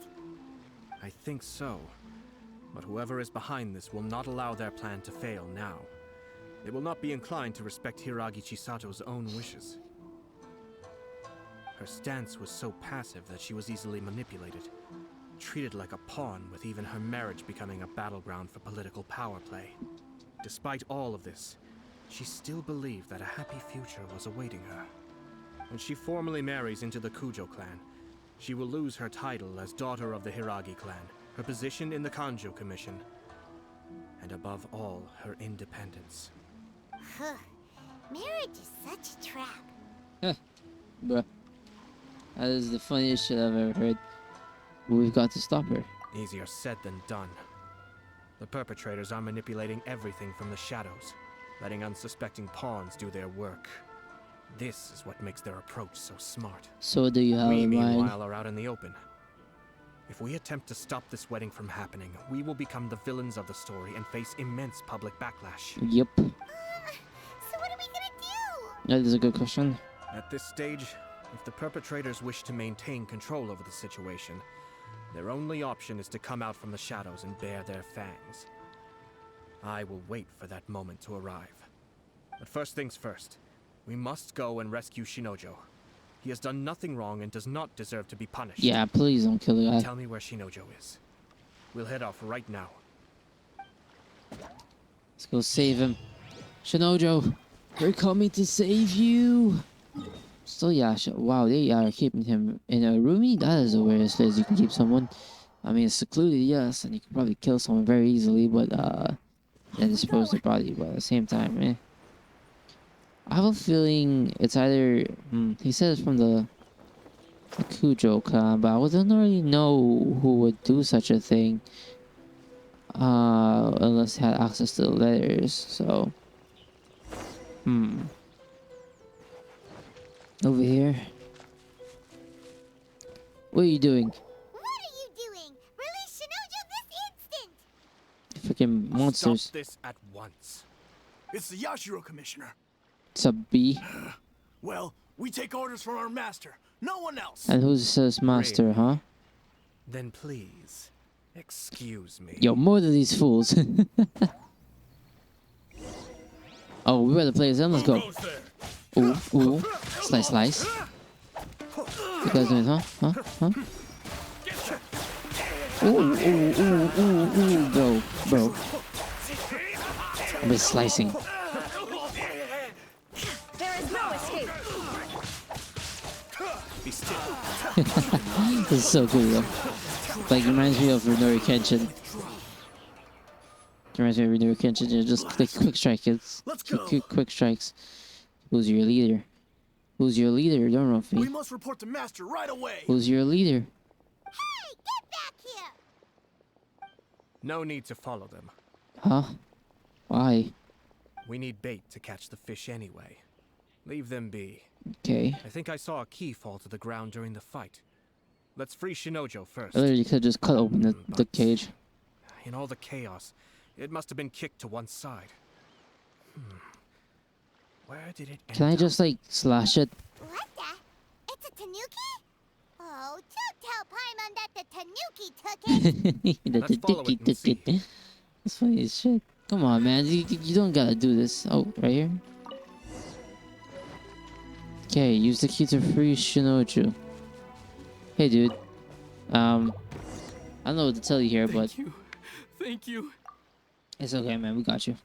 I think so. But whoever is behind this will not allow their plan to fail now. They will not be inclined to respect Hiragi Chisato's own wishes. Her stance was so passive that she was easily manipulated, treated like a pawn, with even her marriage becoming a battleground for political power play. Despite all of this, she still believed that a happy future was awaiting her. When she formally marries into the Kujo clan, she will lose her title as daughter of the Hiragi clan, her position in the Kanjo Commission, and above all, her independence. Marriage is such a trap. Bruh. That is the funniest shit I've ever heard. We've got to stop her. Easier said than done. The perpetrators are manipulating everything from the shadows, letting unsuspecting pawns do their work. This is what makes their approach so smart. So do you have We, in mind? meanwhile, are out in the open. If we attempt to stop this wedding from happening, we will become the villains of the story and face immense public backlash. Yep. So what are we gonna do? That is a good question. At this stage, if the perpetrators wish to maintain control over the situation, their only option is to come out from the shadows and bare their fangs. I will wait for that moment to arrive. But first things first, we must go and rescue Shinojo. He has done nothing wrong and does not deserve to be punished. Yeah, please don't kill the guy. Tell me where Shinojo is. We'll head off right now. Let's go save him. Shinojo, we're coming to save you. Still, yeah, wow, they are keeping him in a roomie. That is the weirdest place you can keep someone. I mean, it's secluded, yes, and you can probably kill someone very easily, but then dispose the body. But at the same time, eh. I have a feeling it's either he says from the Kujo clan, but I don't really know who would do such a thing. Unless he had access to the letters, so over here. What are you doing? What are you doing? Release Shinojo this instant! Freaking monsters. Stop this at once. It's the Yashiro Commissioner. It's a B. Well, we take orders from our master. No one else. And who's his master, huh? Then please, excuse me. Yo, more than these fools. Oh, we better play them. Let's go. Ooh, ooh. Slice, slice. You guys doing, huh? Huh? Ooh, ooh, ooh, ooh, ooh, bro. I'm slicing. There is no escape. Be still. This is so cool, though. Like, it reminds me of Runori Kenshin. It reminds me of Runori Kenshin. You just click quick strike, kids. Quick strikes. Who's your leader? Who's your leader? Don't know, We must report to Master right away. Who's your leader? Hey, get back here! No need to follow them. Huh? Why? We need bait to catch the fish anyway. Leave them be. Okay. I think I saw a key fall to the ground during the fight. Let's free Shinojo first. I literally could just cut open the cage. In all the chaos, it must have been kicked to one side. Where did it end Can I up? just, like, slash it? What the? It's a tanuki? Oh, don't tell Paimon that the tanuki took it! Let's follow it and see. That's funny as shit. Come on, man. You don't gotta do this. Oh, right here. Okay, use the key to free Shinoju. Hey, dude. I don't know what to tell you here, but Thank you. it's okay, man. We got you.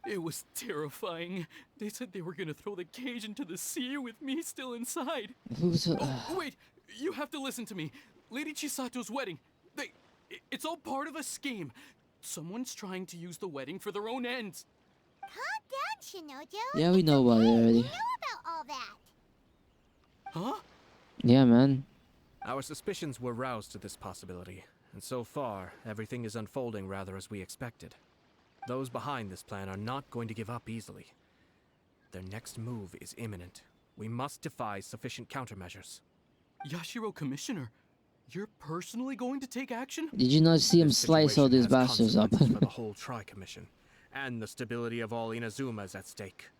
It was terrifying. They said they were gonna throw the cage into the sea with me still inside. Who's Wait, you have to listen to me. Lady Chisato's wedding. It's all part of a scheme. Someone's trying to use the wedding for their own ends. Calm down, Shinojo. Yeah, we know about it already. You know about all that. Huh? Yeah, man. Our suspicions were roused to this possibility, and so far, everything is unfolding rather as we expected. Those behind this plan are not going to give up easily. Their next move is imminent. We must devise sufficient countermeasures. Yashiro Commissioner, you're personally going to take action? Did you not see him This slice all situation these has bastards up? consequences for the whole Tri-Commission, and the stability of all Inazuma is at stake.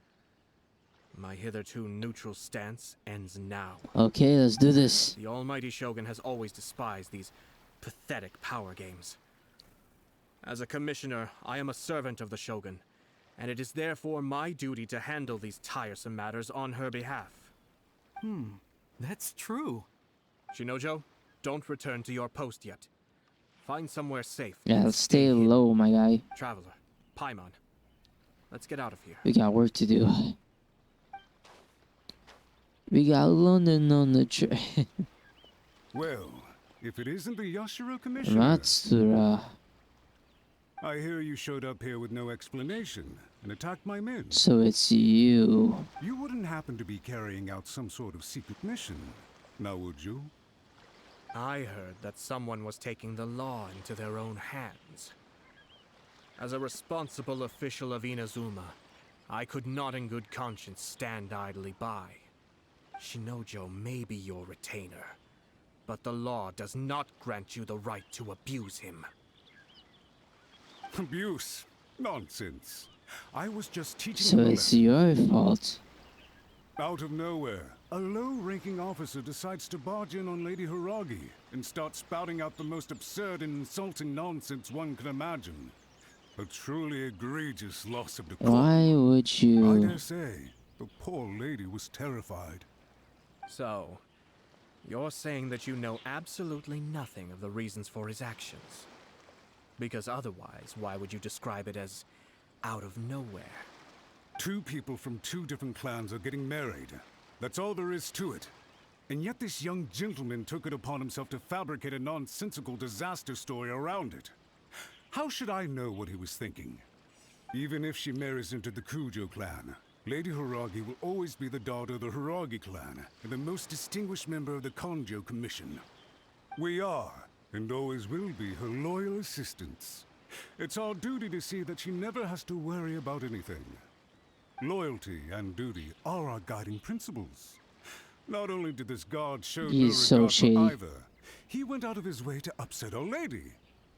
My hitherto neutral stance ends now. Okay, let's do this. The almighty Shogun has always despised these pathetic power games. As a commissioner, I am a servant of the Shogun, and it is therefore my duty to handle these tiresome matters on her behalf. That's true. Shinojo, don't return to your post yet. Find somewhere safe. Yeah, and stay hidden. low, my guy. Traveler, Paimon, let's get out of here. We got work to do. We got London on the train. Well, if it isn't the Yashiro Commissioner. Matsura. I hear you showed up here with no explanation and attacked my men. So it's you. You wouldn't happen to be carrying out some sort of secret mission, now would you? I heard that someone was taking the law into their own hands. As a responsible official of Inazuma, I could not in good conscience stand idly by. Shinojo may be your retainer, but the law does not grant you the right to abuse him. Abuse? Nonsense. I was just teaching So him a it's lesson. your fault. Out of nowhere, a low-ranking officer decides to barge in on Lady Hiragi and start spouting out the most absurd and insulting nonsense one can imagine. A truly egregious loss of decorum. Why would I you? dare say, the poor lady was terrified. So, you're saying that you know absolutely nothing of the reasons for his actions? Because otherwise, why would you describe it as out of nowhere? Two people from two different clans are getting married. That's all there is to it. And yet this young gentleman took it upon himself to fabricate a nonsensical disaster story around it. How should I know what he was thinking? Even if she marries into the Kujo clan, Lady Hiragi will always be the daughter of the Hiragi clan and the most distinguished member of the Kanjo Commission. We are, and always will be, her loyal assistants. It's our duty to see that she never has to worry about anything. Loyalty and duty are our guiding principles. Not only did this guard show no He's so regard shady. for either, he went out of his way to upset our lady.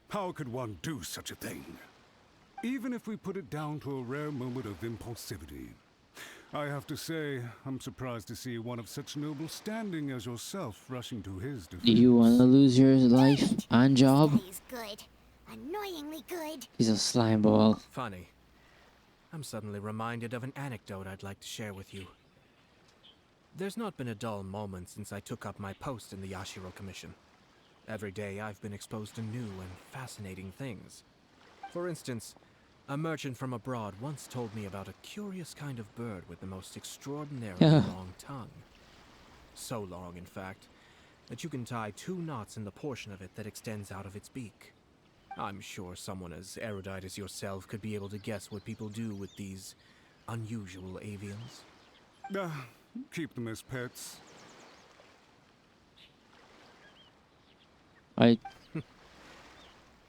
How could one do such a thing? Even if we put it down to a rare moment of impulsivity. I have to say, I'm surprised to see one of such noble standing as yourself rushing to his defense. Do you want to lose your life and job? He's good. Annoyingly good. He's a slime ball. Funny. I'm suddenly reminded of an anecdote I'd like to share with you. There's not been a dull moment since I took up my post in the Yashiro Commission. Every day I've been exposed to new and fascinating things. For instance, a merchant from abroad once told me about a curious kind of bird with the most extraordinarily long tongue. So long, in fact, that you can tie 2 knots in the portion of it that extends out of its beak. I'm sure someone as erudite as yourself could be able to guess what people do with these unusual avians. Keep them as pets.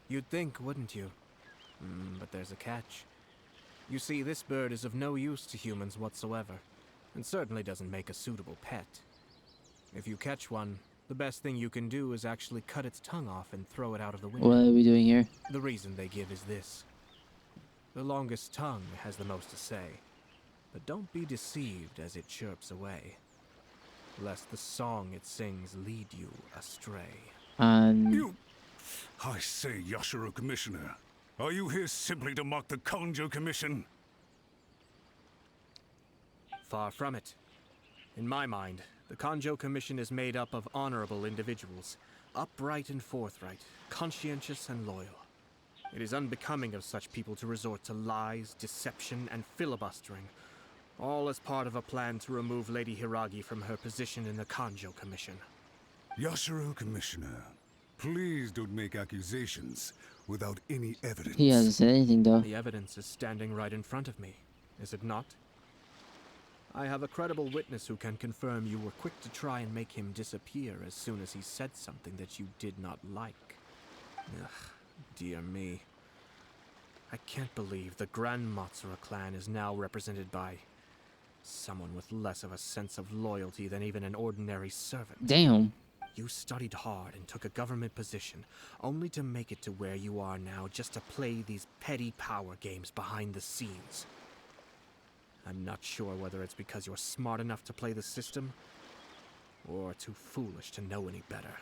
You'd think, wouldn't you? But there's a catch. You see, this bird is of no use to humans whatsoever, and certainly doesn't make a suitable pet. If you catch one, the best thing you can do is actually cut its tongue off and throw it out of the window. What are we doing here? The reason they give is this. The longest tongue has the most to say, but don't be deceived as it chirps away, lest the song it sings lead you astray. You... I say, Yashiro Commissioner, are you here simply to mock the Kanjo Commission? Far from it. In my mind, the Kanjo Commission is made up of honorable individuals, upright and forthright, conscientious and loyal. It is unbecoming of such people to resort to lies, deception, and filibustering, all as part of a plan to remove Lady Hiragi from her position in the Kanjo Commission. Yashiro Commissioner, please don't make accusations without any evidence. He hasn't said anything though. The evidence is standing right in front of me, is it not? I have a credible witness who can confirm you were quick to try and make him disappear as soon as he said something that you did not like. Ugh, dear me. I can't believe the Grand Matsura clan is now represented by someone with less of a sense of loyalty than even an ordinary servant. Damn. You studied hard and took a government position, only to make it to where you are now just to play these petty power games behind the scenes. I'm not sure whether it's because you're smart enough to play the system, or too foolish to know any better.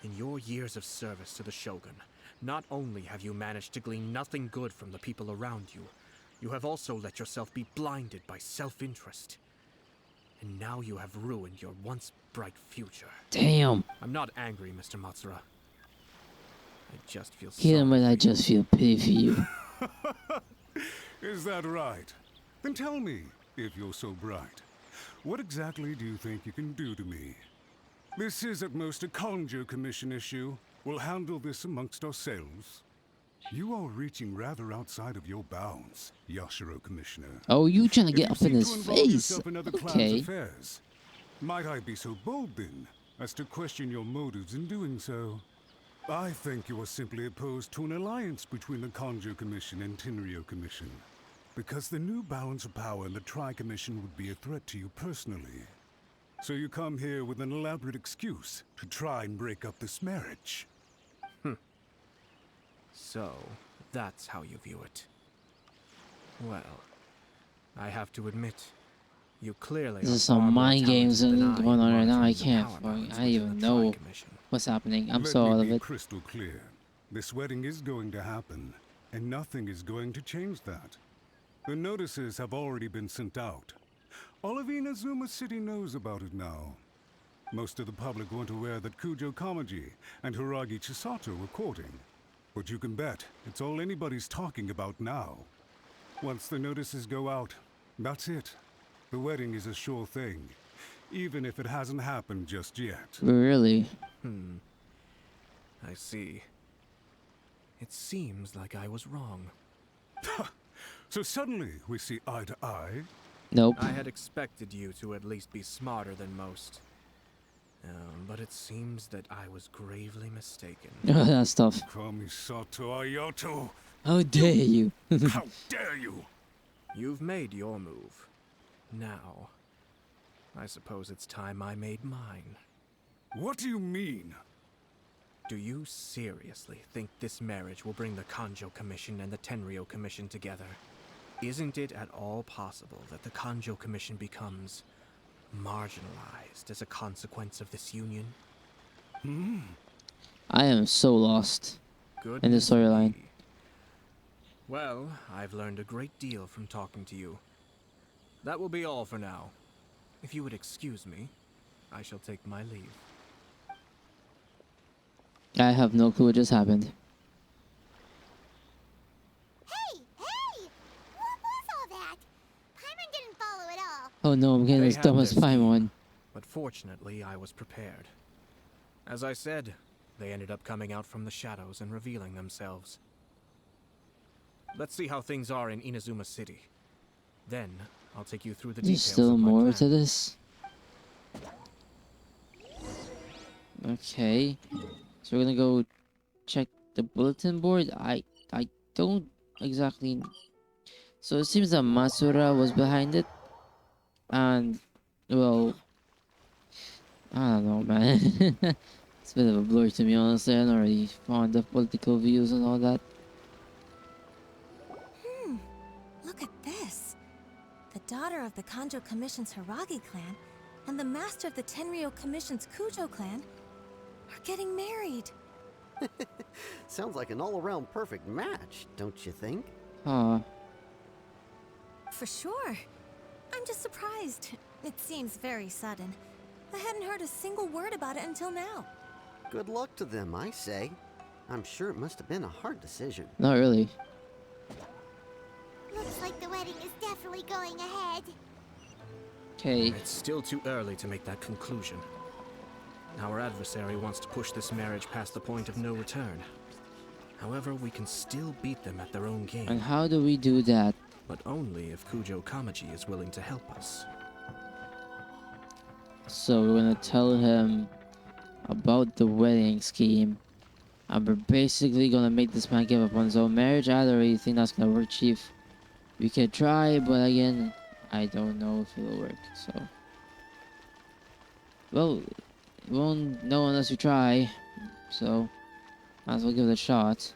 In your years of service to the Shogun, not only have you managed to glean nothing good from the people around you, you have also let yourself be blinded by self-interest. And now you have ruined your once bright future. Damn. I'm not angry, Mr. Matsura. I just feel Hit him sorry with I just feel pity for you. Is that right? Then tell me, if you're so bright, what exactly do you think you can do to me? This is at most a Kanjo Commission issue. We'll handle this amongst ourselves. You are reaching rather outside of your bounds, Yashiro Commissioner. Oh, you trying to get If up in you his seek to involve face? yourself in other clans' Okay. affairs, might I be so bold then, as to question your motives in doing so? I think you are simply opposed to an alliance between the Kanjo Commission and Tenryo Commission, because the new balance of power in the Tri-Commission would be a threat to you personally. So you come here with an elaborate excuse to try and break up this marriage. So, that's how you view it. Well, I have to admit, you clearly This are is some far more mind games talented than I going on right now. I monitoring the can't power fucking, balance I within even the know Tri Commission. what's happening. I'm Let so me out of be it. crystal clear. This wedding is going to happen, and nothing is going to change that. The notices have already been sent out. All of Inazuma City knows about it now. Most of the public weren't aware that Kujo Kamaji and Hiragi Chisato were courting. But you can bet it's all anybody's talking about now. Once the notices go out, that's it. The wedding is a sure thing, even if it hasn't happened just yet. Really? I see. It seems like I was wrong. So suddenly we see eye to eye? Nope. I had expected you to at least be smarter than most. But it seems that I was gravely mistaken. That's tough. Kamisato Ayato! How dare you? How dare you! You've made your move. Now, I suppose it's time I made mine. What do you mean? Do you seriously think this marriage will bring the Kanjo Commission and the Tenryou Commission together? Isn't it at all possible that the Kanjo Commission becomes marginalized as a consequence of this union? I am so lost in the Goodness storyline. me. Well, I've learned a great deal from talking to you. That will be all for now. If you would excuse me, I shall take my leave. I have no clue what just happened. Hey! What was all that? Paimon didn't follow at all. Oh no, I'm getting They as had dumb as their scheme, Paimon. But fortunately, I was prepared. As I said, they ended up coming out from the shadows and revealing themselves. Let's see how things are in Inazuma City. Then, I'll take you through the There's details still of my more plan. to this. Okay, so we're gonna go check the bulletin board. I don't exactly. So it seems that Masura was behind it, and well, I don't know, man. It's a bit of a blur to me, honestly. I'm not really fond of political views and all that. Look at this. The daughter of the Kanjo Commission's Hiragi clan and the master of the Tenryou Commission's Kujo clan are getting married. Sounds like an all-around perfect match, don't you think? For sure. I'm just surprised. It seems very sudden. I hadn't heard a single word about it until now. Good luck to them, I say. I'm sure it must have been a hard decision. Not really. Looks like the wedding is definitely going ahead. Okay. It's still too early to make that conclusion. Our adversary wants to push this marriage past the point of no return. However, we can still beat them at their own game. And how do we do that? But only if Kujo Kamaji is willing to help us. So we're gonna tell him about the wedding scheme, and we're basically gonna make this man give up on his own marriage. I don't really think that's gonna work, Chief. We could try, but again, I don't know if it'll work. So, well, we won't know unless we try. So, might as well give it a shot.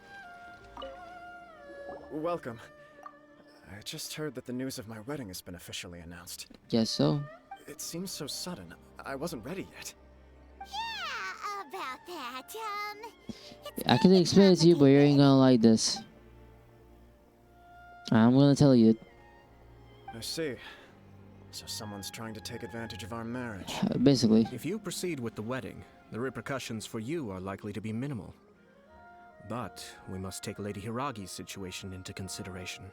Welcome. I just heard that the news of my wedding has been officially announced. Guess so. It seems so sudden. I wasn't ready yet. Yeah, about that. I can explain it to you, but you ain't gonna like this. I'm gonna tell you. I see. So someone's trying to take advantage of our marriage. Basically. If you proceed with the wedding, the repercussions for you are likely to be minimal. But we must take Lady Hiragi's situation into consideration.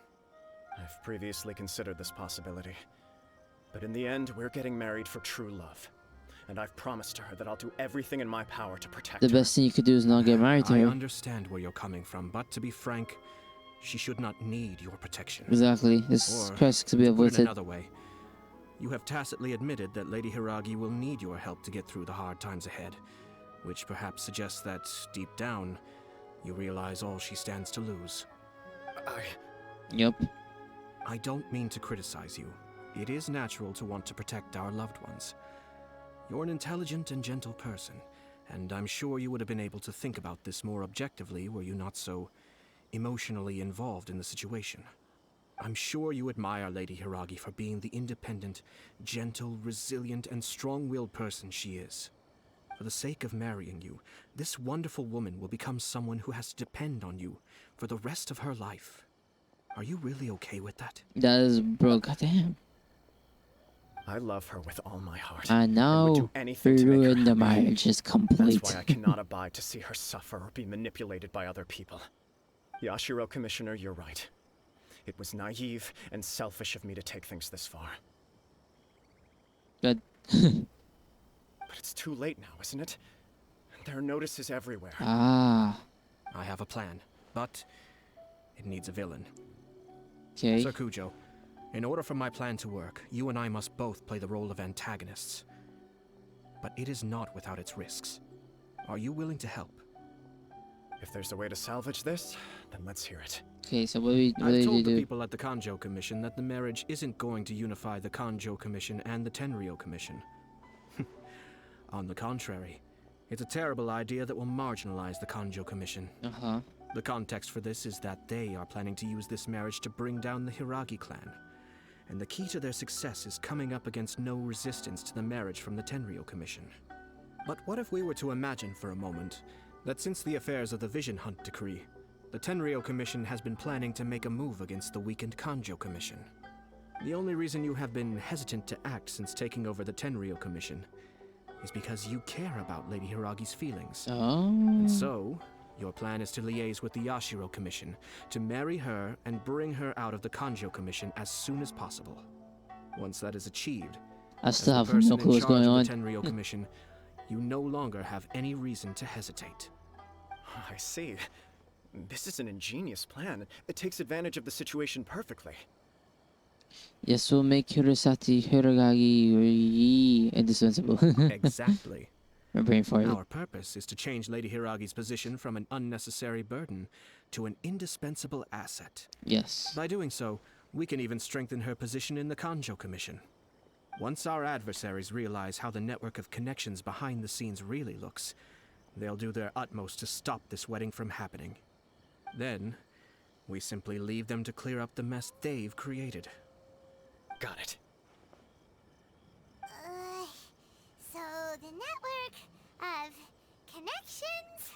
I've previously considered this possibility. But in the end, we're getting married for true love. And I've promised her that I'll do everything in my power to protect The her. best thing you could do is not get married to I her. understand where you're coming from, but to be frank, she should not need your protection. Exactly. This Or, crisis could be to put it avoided. another way, you have tacitly admitted that Lady Hiragi will need your help to get through the hard times ahead, which perhaps suggests that, deep down, you realize all she stands to lose. Yep. I don't mean to criticize you. It is natural to want to protect our loved ones. You're an intelligent and gentle person, and I'm sure you would have been able to think about this more objectively were you not so emotionally involved in the situation. I'm sure you admire Lady Hiragi for being the independent, gentle, resilient, and strong-willed person she is. For the sake of marrying you, this wonderful woman will become someone who has to depend on you for the rest of her life. Are you really okay with that? That is, bro, goddamn. I love her with all my heart. And now, would do anything to make her ruin the happy. marriage is complete. That's why I cannot abide to see her suffer or be manipulated by other people. Yashiro Commissioner, you're right. It was naive and selfish of me to take things this far. But But it's too late now, isn't it? There are notices everywhere. Ah. I have a plan, but it needs a villain. Okay. Sir Kujo, in order for my plan to work, you and I must both play the role of antagonists. But it is not without its risks. Are you willing to help? If there's a way to salvage this, then let's hear it. Okay, so what do you I've told the do? people at the Kanjo Commission that the marriage isn't going to unify the Kanjo Commission and the Tenryou Commission. On the contrary, it's a terrible idea that will marginalize the Kanjo Commission. Uh-huh. The context for this is that they are planning to use this marriage to bring down the Hiragi clan. And the key to their success is coming up against no resistance to the marriage from the Tenryou Commission. But what if we were to imagine for a moment that since the affairs of the Vision Hunt Decree, the Tenryou Commission has been planning to make a move against the weakened Kanjo Commission? The only reason you have been hesitant to act since taking over the Tenryou Commission is because you care about Lady Hiragi's feelings. Oh. And so, your plan is to liaise with the Yashiro Commission, to marry her and bring her out of the Kanjo Commission as soon as possible. Once that is achieved, I still as the have no person clue in what's going on. charge of the Tenryou Commission, you no longer have any reason to hesitate. I see. This is an ingenious plan. It takes advantage of the situation perfectly. Yes, will make Hirosati Hiragagi indispensable. Exactly. My brain farted. Our purpose is to change Lady Hiragi's position from an unnecessary burden to an indispensable asset. Yes. By doing so, we can even strengthen her position in the Kanjo Commission. Once our adversaries realize how the network of connections behind the scenes really looks, they'll do their utmost to stop this wedding from happening. Then, we simply leave them to clear up the mess they've created. Got it. So the network of connections?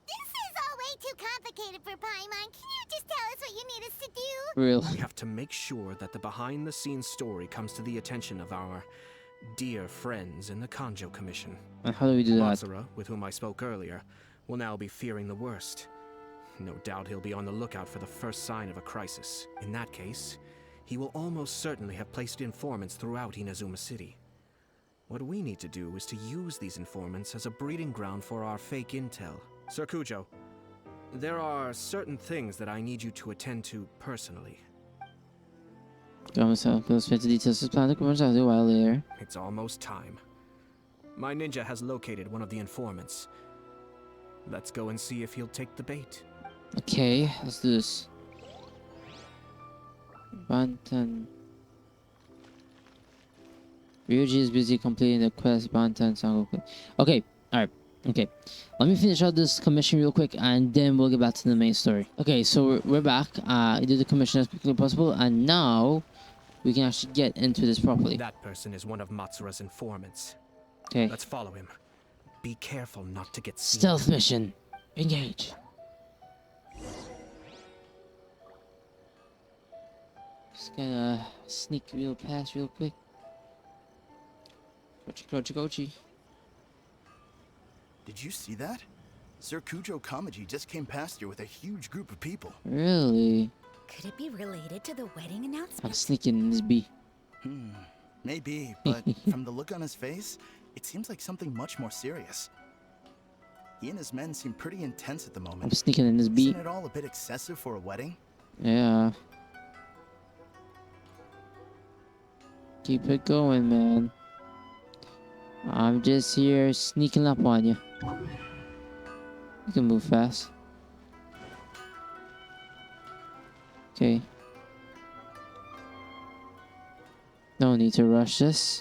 This is all way too complicated for Paimon. Can you just tell us what you need us to do? Really? We have to make sure that the behind-the-scenes story comes to the attention of our dear friends in the Kanjo Commission. And how do we do that? Matsura, with whom I spoke earlier, will now be fearing the worst. No doubt he'll be on the lookout for the first sign of a crisis. In that case, he will almost certainly have placed informants throughout Inazuma City. What we need to do is to use these informants as a breeding ground for our fake intel. Sir Kujo, there are certain things that I need you to attend to personally. Vamos a spend the details of plan to a while later. It's almost time. My ninja has located one of the informants. Let's go and see if he'll take the bait. Okay, let's do this. Bantan. Ryuji is busy completing the quest. Bantan Sangoku. Okay, alright. Okay, let me finish out this commission real quick and then we'll get back to the main story. Okay, so we're back. I did the commission as quickly as possible and now we can actually get into this properly. That person is one of Matsura's informants. Okay. Let's follow him. Be careful not to get seen. Stealth mission. Engage. Just gonna sneak real past real quick. Gochi. Did you see that? Sir Kujo Kamaji just came past here with a huge group of people. Really? Could it be related to the wedding announcement? I'm sneaking in this bee. Maybe, but from the look on his face, it seems like something much more serious. He and his men seem pretty intense at the moment. I'm sneaking in this bee. Isn't it all a bit excessive for a wedding? Yeah. Keep it going, man. I'm just here sneaking up on you. You can move fast. Okay. No need to rush this.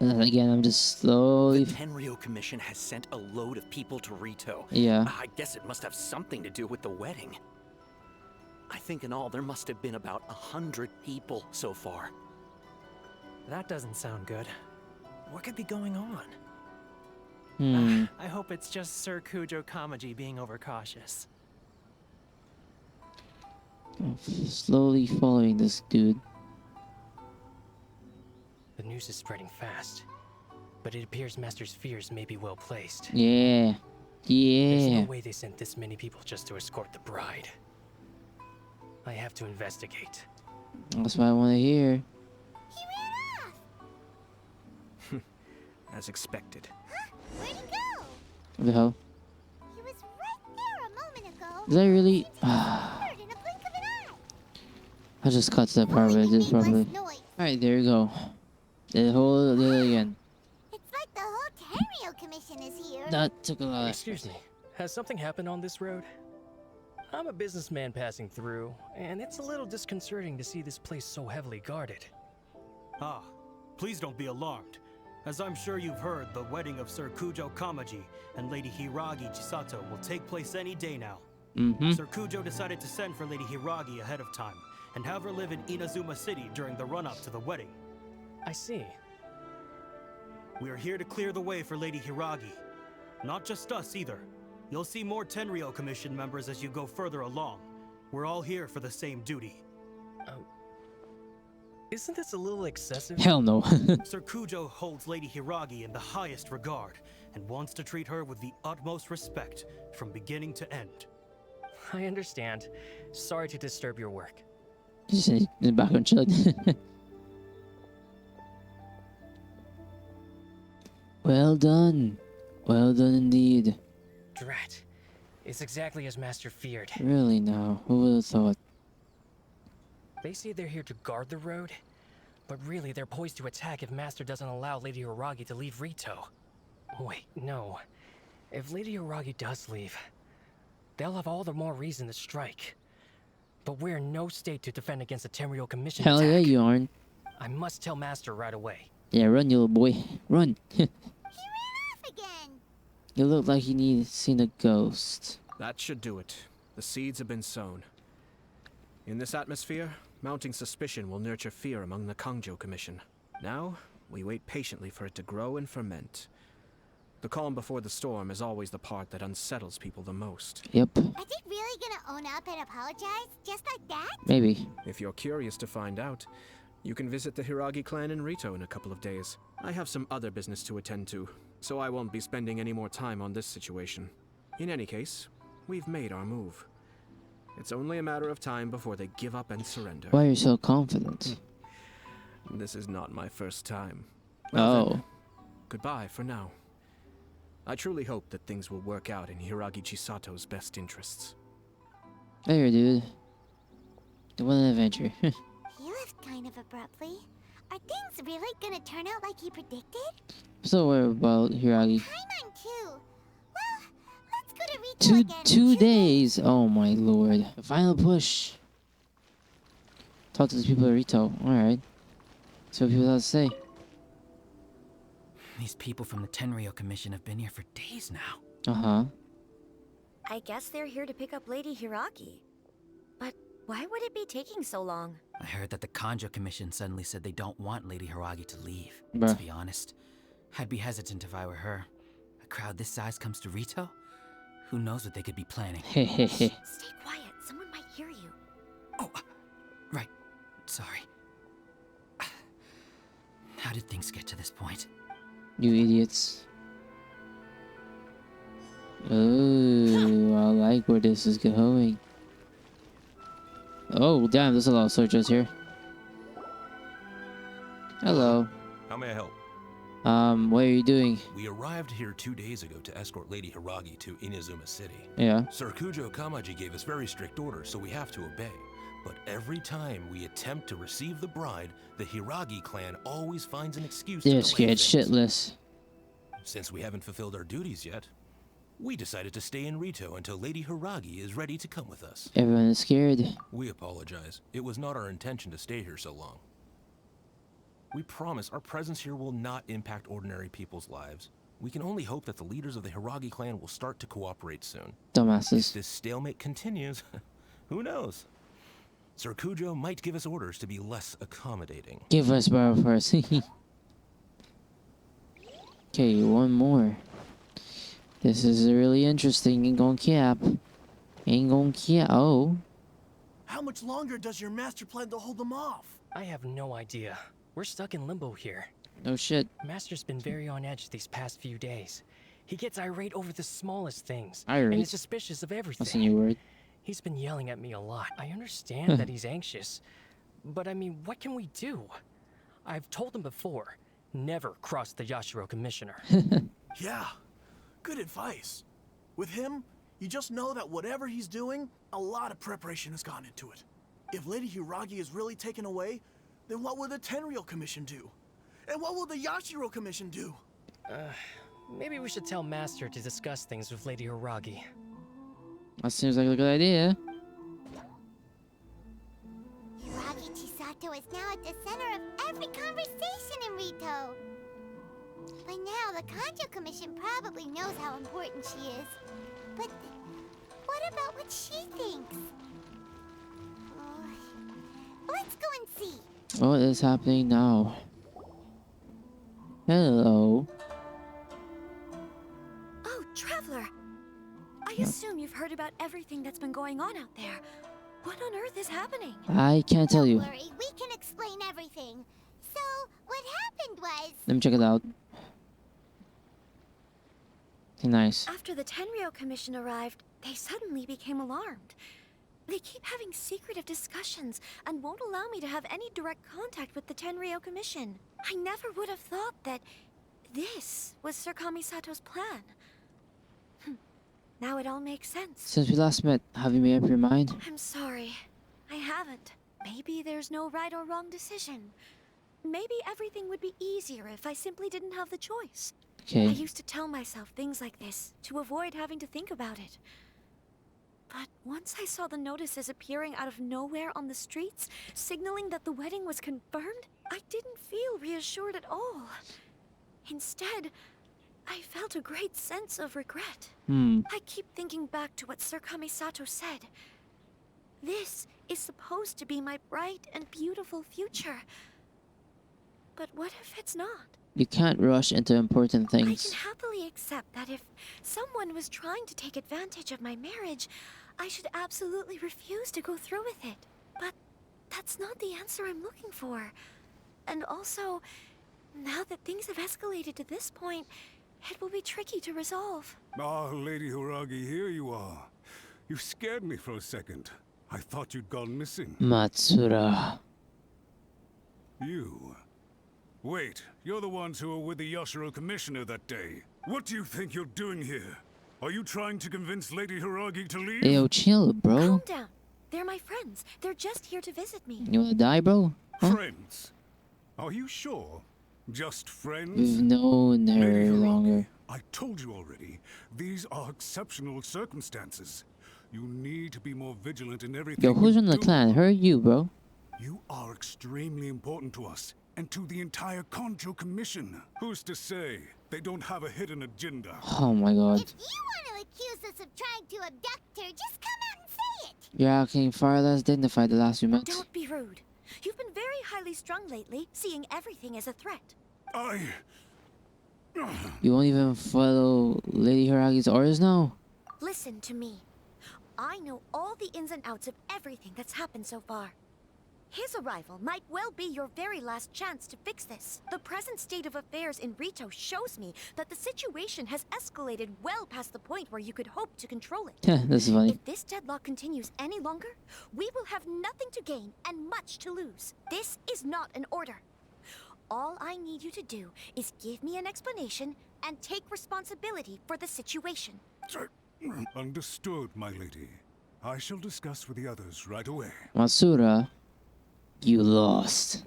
Again, I'm just slowly. The Tenryo Commission has sent a load of people to Rito. Yeah. I guess it must have something to do with the wedding. I think in all there must have been about 100 people so far. That doesn't sound good. What could be going on? I hope it's just Sir Kujo Kamaji being overcautious. I'm slowly following this dude. The news is spreading fast, but it appears Master's fears may be well placed. Yeah. There's Yeah. no way they sent this many people just to escort the bride. I have to investigate. That's what I want to hear. As expected. Where'd he go? What the hell? He was right there a moment ago. Did I really? Disappeared in a blink of an eye. I just cut to that part of it. Did probably. Alright, there you go. The whole deal again. It's like the whole Tenryo Commission is here. That took a lot. Excuse me, has something happened on this road? I'm a businessman passing through, and it's a little disconcerting to see this place so heavily guarded. Ah, please don't be alarmed. As I'm sure you've heard, the wedding of Sir Kujo Kamaji and Lady Hiragi Chisato will take place any day now. Sir Kujo decided to send for Lady Hiragi ahead of time and have her live in Inazuma City during the run-up to the wedding. I see. We are here to clear the way for Lady Hiragi. Not just us either. You'll see more Tenryo Commission members as you go further along. We're all here for the same duty. Isn't this a little excessive? Hell no. Sir Kujo holds Lady Hiragi in the highest regard and wants to treat her with the utmost respect from beginning to end. I understand. Sorry to disturb your work. Just in the background chilling. Well done. Well done indeed. Drat. It's exactly as Master feared. Really now, who would have thought? They say they're here to guard the road, but really they're poised to attack if Master doesn't allow Lady Hiragi to leave Rito. Wait, no. If Lady Hiragi does leave, they'll have all the more reason to strike. But we're in no state to defend against the Tenryo Commission Hell attack. yeah, you aren't. I must tell Master right away. Yeah, run, you little boy. Run. He ran off again. You look like you need seen a ghost. That should do it. The seeds have been sown. In this atmosphere, mounting suspicion will nurture fear among the Kangjo Commission. Now, we wait patiently for it to grow and ferment. The calm before the storm is always the part that unsettles people the most. Yep. Are they really gonna own up and apologize? Just like that? Maybe. If you're curious to find out, you can visit the Hiragi clan in Rito in a couple of days. I have some other business to attend to, so I won't be spending any more time on this situation. In any case, we've made our move. It's only a matter of time before they give up and surrender. Why are you so confident? This is not my first time. Oh. Goodbye for now. I truly hope that things will work out in Hiragi Chisato's best interests. There, dude. What an adventure. He left kind of abruptly. Are things really gonna turn out like he predicted? So worried about Hiragi. Paimon too. Well, let's go to Rito again. 2 days. Oh my lord. The final push. Talk to the people at Rito. Alright. So what people have to say. These people from the Tenryo Commission have been here for days now. Uh-huh. I guess they're here to pick up Lady Hiragi. But why would it be taking so long? I heard that the Kanjo Commission suddenly said they don't want Lady Hiragi to leave. Bruh. To be honest, I'd be hesitant if I were her. A crowd this size comes to Rito? Who knows what they could be planning? Hehehe. Stay quiet. Someone might hear you. Oh, right. Sorry. How did things get to this point? You idiots. Oh, I like where this is going. Oh, damn, there's a lot of soldiers here. Hello. How may I help? What are you doing? We arrived here 2 days ago to escort Lady Hiragi to Inazuma City. Yeah. Sir Kujo Kamaji gave us very strict orders, so we have to obey. But every time we attempt to receive the bride, the Hiragi clan always finds an excuse They're to scared delay things. shitless. Since we haven't fulfilled our duties yet, we decided to stay in Rito until Lady Hiragi is ready to come with us. Everyone is scared. We apologize. It was not our intention to stay here so long. We promise our presence here will not impact ordinary people's lives. We can only hope that the leaders of the Hiragi clan will start to cooperate soon. Dumbasses. If this stalemate continues, who knows? Sir Kujo might give us orders to be less accommodating. Give us borrow first. Okay, one more. This is really interesting. Ain't gonna cap. Ain't gonna cap. Oh. How much longer does your master plan to hold them off? I have no idea. We're stuck in limbo here. No shit. Master's been very on edge these past few days. He gets irate over the smallest things. Irate? And is suspicious of everything. That's a new word. He's been yelling at me a lot. I understand that he's anxious. But I mean, what can we do? I've told him before. Never cross the Yashiro Commissioner. Yeah, good advice. With him, you just know that whatever he's doing, a lot of preparation has gone into it. If Lady Hiragi is really taken away, then what will the Tenryou Commission do? And what will the Yashiro Commission do? Maybe we should tell Master to discuss things with Lady Hiragi. That seems like a good idea. Hiragi Chisato is now at the center of every conversation in Rito. By now, the Kanjo Commission probably knows how important she is. But what about what she thinks? Let's go and see. What is happening now? Hello. Oh, Traveler! I assume you've heard about everything that's been going on out there. What on earth is happening? I can't tell you. Don't worry, we can explain everything. So, what happened was... Let me check it out. Okay, nice. After the Tenryou Commission arrived, they suddenly became alarmed. They keep having secretive discussions and won't allow me to have any direct contact with the Tenryou Commission. I never would have thought that this was Sir Kamisato's plan. Now it all makes sense. Since we last met, have you made up your mind? I'm sorry. I haven't. Maybe there's no right or wrong decision. Maybe everything would be easier if I simply didn't have the choice. Okay. I used to tell myself things like this to avoid having to think about it. But once I saw the notices appearing out of nowhere on the streets, signaling that the wedding was confirmed, I didn't feel reassured at all. Instead, I felt a great sense of regret. I keep thinking back to what Sir Kamisato said. This is supposed to be my bright and beautiful future. But what if it's not? You can't rush into important I things. can happily accept that if someone was trying to take advantage of my marriage, I should absolutely refuse to go through with it. But that's not the answer I'm looking for. And also, now that things have escalated to this point, it will be tricky to resolve. Ah, Lady Hiragi, here you are. You scared me for a second. I thought you'd gone missing. Matsura. You? Wait, you're the ones who were with the Yashiro Commissioner that day. What do you think you're doing here? Are you trying to convince Lady Hiragi to leave? Hey, yo, chill, bro. Calm down. They're my friends. They're just here to visit me. You wanna die, bro? Huh? Friends? Are you sure? Just friends? We've known her longer. I told you already. These are exceptional circumstances. You need to be more vigilant in everything. Yo, who's you in the do. clan? Her or you, bro? You are extremely important to us, and to the entire Kanjo Commission. Who's to say they don't have a hidden agenda? Oh my god. If you want to accuse us of trying to abduct her, just come out and say it. You're acting far less dignified the last few months. Don't be rude. You've been very highly strung lately, seeing everything as a threat. You won't even follow Lady Hiragi's orders now? Listen to me. I know all the ins and outs of everything that's happened so far. His arrival might well be your very last chance to fix this. The present state of affairs in Rito shows me that the situation has escalated well past the point where you could hope to control it. This is funny. If this deadlock continues any longer, we will have nothing to gain and much to lose. This is not an order. All I need you to do is give me an explanation and take responsibility for the situation. Understood, my lady. I shall discuss with the others right away. Matsura, you lost.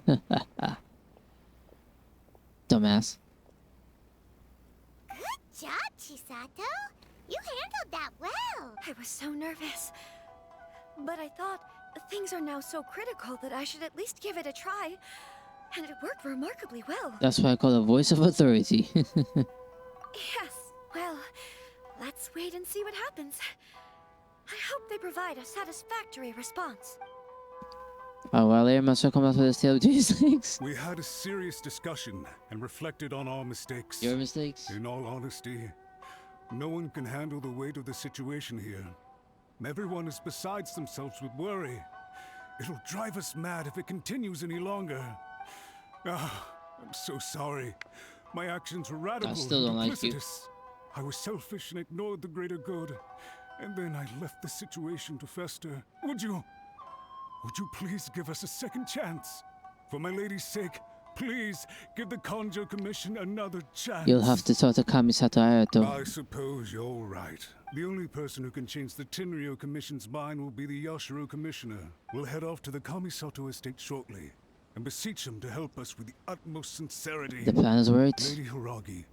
Dumbass. Good job, Chisato. You handled that well. I was so nervous. But I thought things are now so critical that I should at least give it a try. and it worked remarkably well. That's why I call it voice of authority. Yes, well, let's wait and see what happens. I hope they provide a satisfactory response. While Air Master comes out with his tail between his legs. We had a serious discussion and reflected on our mistakes. Your mistakes? In all honesty, no one can handle the weight of the situation here. Everyone is besides themselves with worry. It'll drive us mad if it continues any longer. I'm so sorry. My actions were radical and still don't like you. duplicitous. I was selfish and ignored the greater good. And then I left the situation to fester. Would you please give us a second chance? For my lady's sake, please give the Conjo Commission another chance. You'll have to talk to Kamisato Ayato. I suppose you're right. The only person who can change the Tenryou Commission's mind will be the Yashiro Commissioner. We'll head off to the Kamisato estate shortly and beseech him to help us with the utmost sincerity. The plan has worked. Lady Hiragi,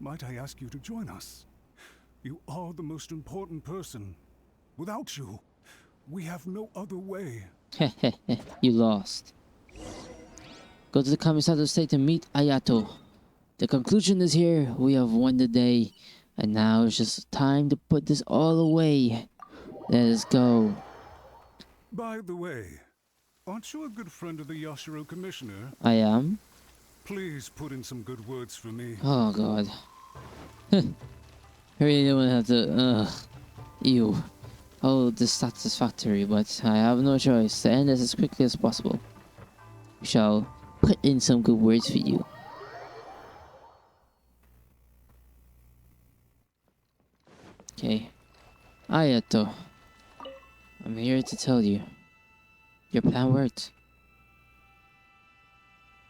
might I ask you to join us? You are the most important person. Without you, we have no other way. You lost. Go to the Kamisato estate to meet Ayato. The conclusion is here. We have won the day. And now it's just time to put this all away. Let us go. By the way, aren't you a good friend of the Yashiro Commissioner? I am. Please put in some good words for me. Oh god. I really don't want to have to... Ew. Oh, dissatisfactory, but I have no choice. To end this as quickly as possible. We shall put in some good words for you. Okay. Ayato. I'm here to tell you. Your plan worked.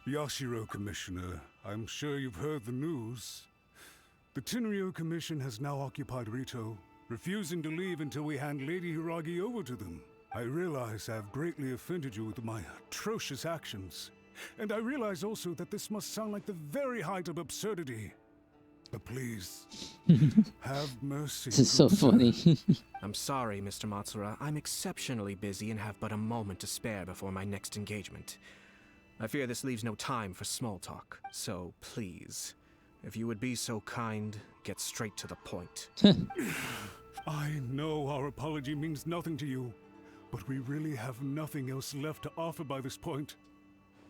Yashiro Commissioner, I'm sure you've heard the news. The Tenryou Commission has now occupied Rito, refusing to leave until we hand Lady Hiragi over to them. I realize I have greatly offended you with my atrocious actions. And I realize also that this must sound like the very height of absurdity. But please, have mercy. This is so funny. I'm sorry, Mr. Matsura. I'm exceptionally busy and have but a moment to spare before my next engagement. I fear this leaves no time for small talk. So please, if you would be so kind, get straight to the point. I know our apology means nothing to you, but we really have nothing else left to offer by this point.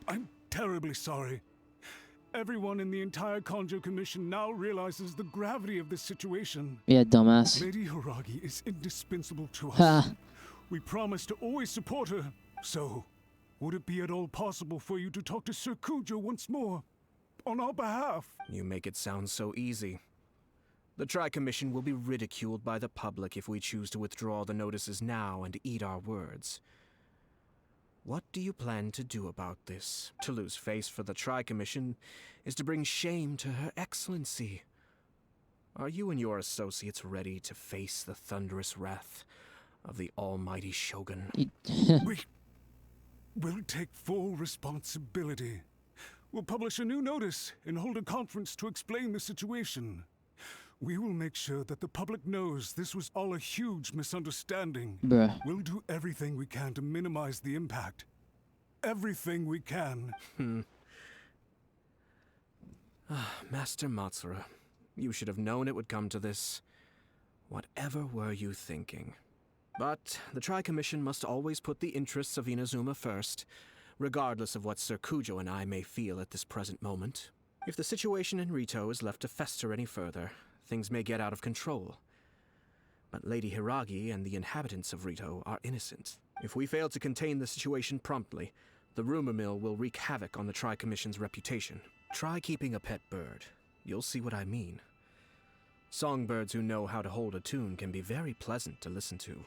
I'm terribly sorry. Everyone in the entire Conjo Commission now realizes the gravity of this situation. Yeah, dumbass. Lady Hiragi is indispensable to us. Ha. We promise to always support her. So, would it be at all possible for you to talk to Sir Kujo once more? On our behalf? You make it sound so easy. The Tri-Commission will be ridiculed by the public if we choose to withdraw the notices now and eat our words. What do you plan to do about this? To lose face for the Tri-Commission is to bring shame to Her Excellency. Are you and your associates ready to face the thunderous wrath of the almighty Shogun? We'll take full responsibility. We'll publish a new notice and hold a conference to explain the situation. We will make sure that the public knows this was all a huge misunderstanding. Bruh. We'll do everything we can to minimize the impact. Everything we can. Master Matsura, you should have known it would come to this. Whatever were you thinking? But the Tri-Commission must always put the interests of Inazuma first, regardless of what Sir Kujo and I may feel at this present moment. If the situation in Rito is left to fester any further, things may get out of control. But Lady Hiragi and the inhabitants of Rito are innocent. If we fail to contain the situation promptly, the rumor mill will wreak havoc on the Tri-Commission's reputation. Try keeping a pet bird. You'll see what I mean. Songbirds who know how to hold a tune can be very pleasant to listen to,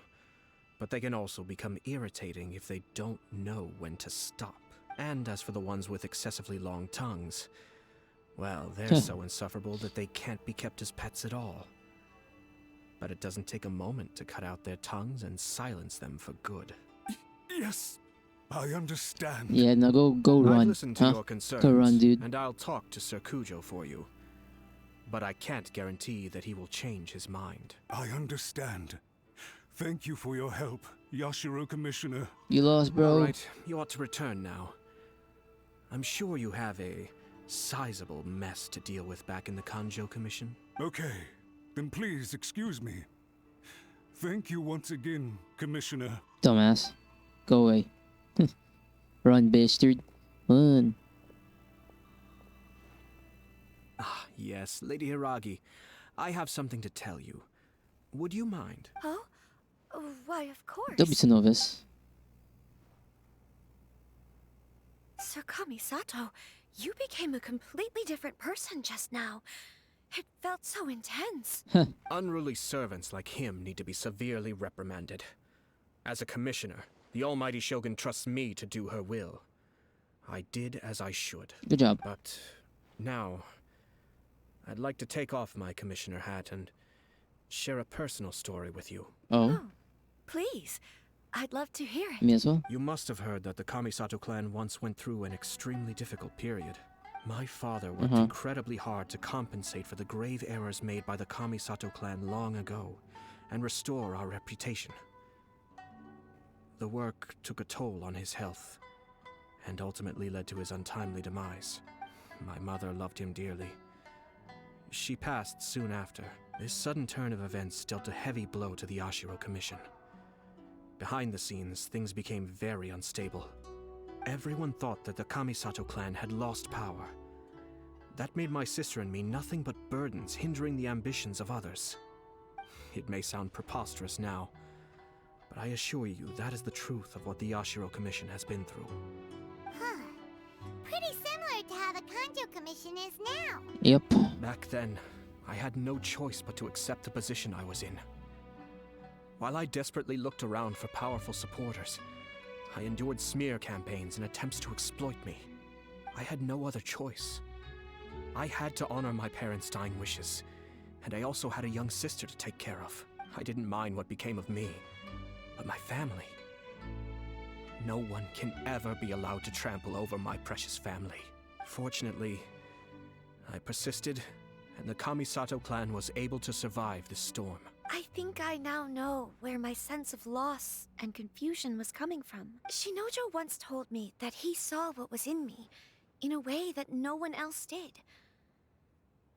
but they can also become irritating if they don't know when to stop. And as for the ones with excessively long tongues, well, they're so insufferable that they can't be kept as pets at all. But it doesn't take a moment to cut out their tongues and silence them for good. Yes, I understand. Yeah, now go run. I've listened to your concerns, go run, dude. and I'll talk to Sir Kujo for you. But I can't guarantee that he will change his mind. I understand. Thank you for your help, Yashiro Commissioner. You lost, bro. All right, you ought to return now. I'm sure you have a sizable mess to deal with back in the Kanjo Commission. Okay, then please excuse me. Thank you once again, Commissioner. Dumbass. Go away. Run, bastard. Run. Ah, yes, Lady Hiragi. I have something to tell you. Would you mind? Oh? Why, of course. Don't be so novice. Sir Kamisato, you became a completely different person just now. It felt so intense. Unruly servants like him need to be severely reprimanded. As a commissioner, the almighty Shogun trusts me to do her will. I did as I should. Good job. But now, I'd like to take off my commissioner hat and share a personal story with you. Oh? Please. I'd love to hear it. Me as well. You must have heard that the Kamisato clan once went through an extremely difficult period. My father worked incredibly hard to compensate for the grave errors made by the Kamisato clan long ago and restore our reputation. The work took a toll on his health and ultimately led to his untimely demise. My mother loved him dearly. She passed soon after. This sudden turn of events dealt a heavy blow to the Yashiro Commission. Behind the scenes, things became very unstable. Everyone thought that the Kamisato clan had lost power. That made my sister and me nothing but burdens, hindering the ambitions of others. It may sound preposterous now, but I assure you that is the truth of what the Yashiro Commission has been through. Huh. Pretty similar to how the Kanjo Commission is now. Yep. Back then, I had no choice but to accept the position I was in. While I desperately looked around for powerful supporters, I endured smear campaigns and attempts to exploit me. I had no other choice. I had to honor my parents' dying wishes, and I also had a young sister to take care of. I didn't mind what became of me, but my family. No one can ever be allowed to trample over my precious family. Fortunately, I persisted, and the Kamisato clan was able to survive this storm. I think I now know where my sense of loss and confusion was coming from. Shinojo once told me that he saw what was in me in a way that no one else did.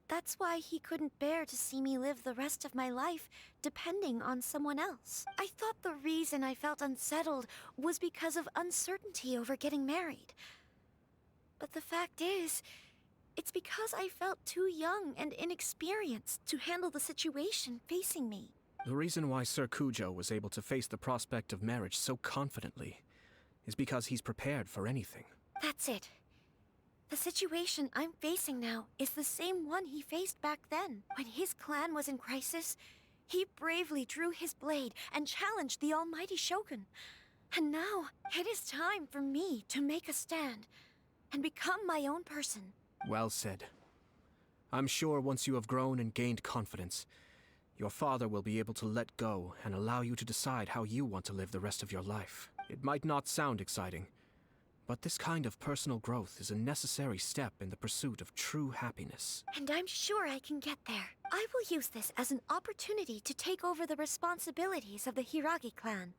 That's why he couldn't bear to see me live the rest of my life depending on someone else. I thought the reason I felt unsettled was because of uncertainty over getting married. But the fact is, it's because I felt too young and inexperienced to handle the situation facing me. The reason why Sir Kujo was able to face the prospect of marriage so confidently is because he's prepared for anything. That's it. The situation I'm facing now is the same one he faced back then. When his clan was in crisis, he bravely drew his blade and challenged the almighty Shogun. And now, it is time for me to make a stand and become my own person. Well said. I'm sure once you have grown and gained confidence, your father will be able to let go and allow you to decide how you want to live the rest of your life. It might not sound exciting, but this kind of personal growth is a necessary step in the pursuit of true happiness. And I'm sure I can get there. I will use this as an opportunity to take over the responsibilities of the Hiragi clan.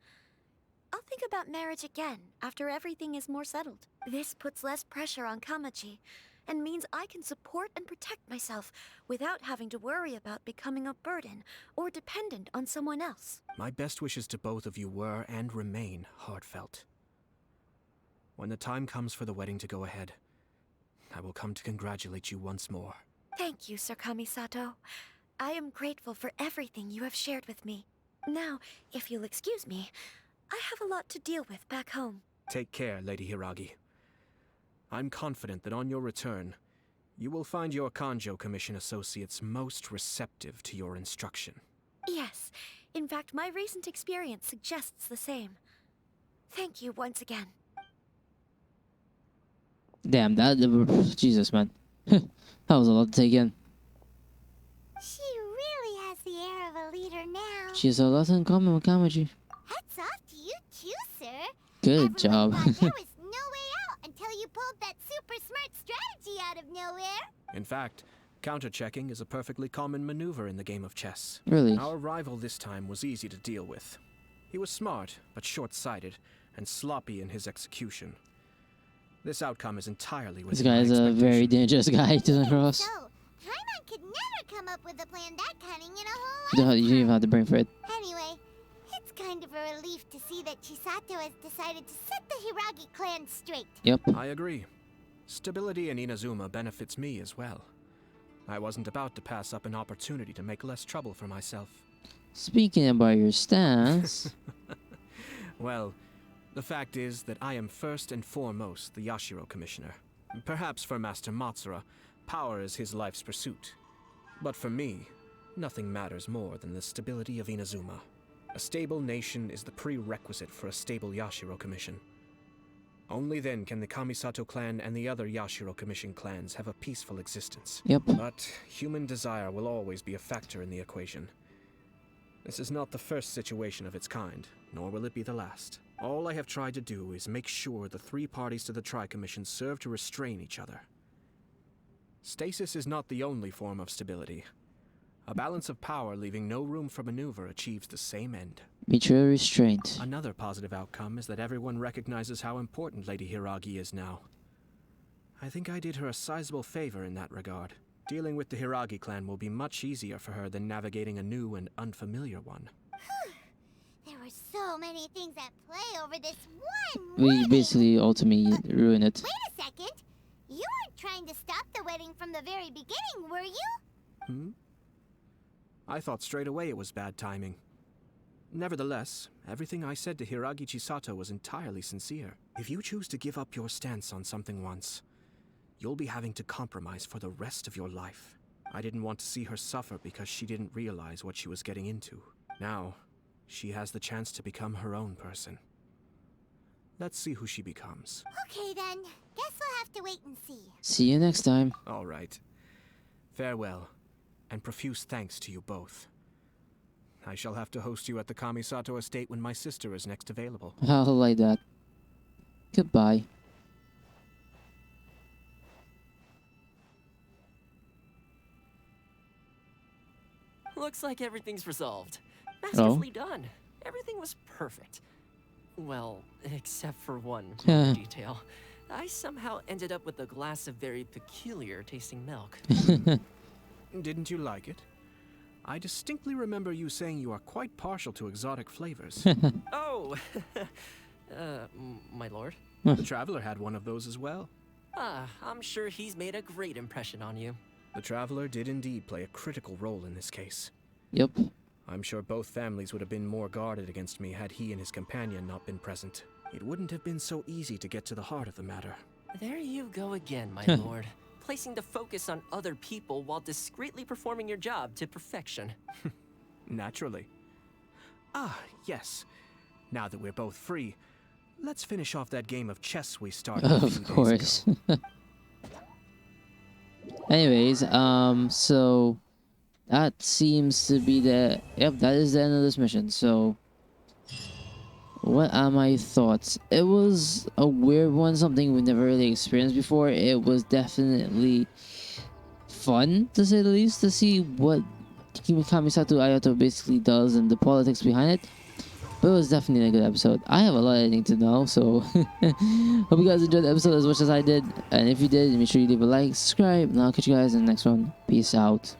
I'll think about marriage again after everything is more settled. This puts less pressure on Kamaji, and means I can support and protect myself without having to worry about becoming a burden or dependent on someone else. My best wishes to both of you were and remain heartfelt. When the time comes for the wedding to go ahead, I will come to congratulate you once more. Thank you, Sir Kamisato. I am grateful for everything you have shared with me. Now, if you'll excuse me, I have a lot to deal with back home. Take care, Lady Hiragi. I'm confident that on your return, you will find your Kanjo Commission associates most receptive to your instruction. Yes. In fact, my recent experience suggests the same. Thank you once again. Damn, Jesus, man. That was a lot to take in. She really has the air of a leader now. She has a lot in common with Kamaji. Hats off to you too, sir. Good job. There was no way out until you pulled that super smart strategy out of nowhere. In fact, counter-checking is a perfectly common maneuver in the game of chess. Really? Our rival this time was easy to deal with. He was smart, but short-sighted, and sloppy in his execution. This outcome is entirely This within guy my is a expectation. very dangerous guy to cross. So, Paimon could never come up with a plan that cunning in a whole You don't even have to bring for it. Anyway, it's kind of a relief to see that Chisato has decided to set the Hiragi clan straight. Yep. I agree. Stability in Inazuma benefits me as well. I wasn't about to pass up an opportunity to make less trouble for myself. Speaking about your stance... Well, the fact is that I am first and foremost the Yashiro Commissioner. Perhaps for Master Matsura, power is his life's pursuit. But for me, nothing matters more than the stability of Inazuma. A stable nation is the prerequisite for a stable Yashiro Commission. Only then can the Kamisato clan and the other Yashiro Commission clans have a peaceful existence. Yep. But human desire will always be a factor in the equation. This is not the first situation of its kind, nor will it be the last. All I have tried to do is make sure the three parties to the Tri-Commission serve to restrain each other. Stasis is not the only form of stability. A balance of power leaving no room for maneuver achieves the same end. Mutual restraint. Another positive outcome is that everyone recognizes how important Lady Hiragi is now. I think I did her a sizable favor in that regard. Dealing with the Hiragi clan will be much easier for her than navigating a new and unfamiliar one. There were so many things at play over this one We wedding. basically ultimately ruin it. Wait a second. You weren't trying to stop the wedding from the very beginning, were you? I thought straight away it was bad timing. Nevertheless, everything I said to Hiragi Chisato was entirely sincere. If you choose to give up your stance on something once, you'll be having to compromise for the rest of your life. I didn't want to see her suffer because she didn't realize what she was getting into. Now, she has the chance to become her own person. Let's see who she becomes. Okay then. Guess we'll have to wait and see. See you next time. All right. Farewell, and profuse thanks to you both. I shall have to host you at the Kamisato estate when my sister is next available. I'll like that. Goodbye. Looks like everything's resolved. Masterfully done. Everything was perfect. Well, except for one minor detail. I somehow ended up with a glass of very peculiar tasting milk. Didn't you like it? I distinctly remember you saying you are quite partial to exotic flavors. Oh, my lord. The Traveler had one of those as well. I'm sure he's made a great impression on you. The Traveler did indeed play a critical role in this case. Yep. I'm sure both families would have been more guarded against me had he and his companion not been present. It wouldn't have been so easy to get to the heart of the matter. There you go again, my lord. Placing the focus on other people while discreetly performing your job to perfection. Naturally. Ah, yes. Now that we're both free, let's finish off that game of chess we started a few Of days course. ago. Anyways, so that seems to be the that is the end of this mission. So what are my thoughts? It was a weird one, something we never really experienced before. It was definitely fun, to say the least, to see what Kamisato Ayato basically does and the politics behind it. But it was definitely a good episode. I have a lot of editing to know, so hope you guys enjoyed the episode as much as I did. And if you did, make sure you leave a like, subscribe, and I'll catch you guys in the next one. Peace out.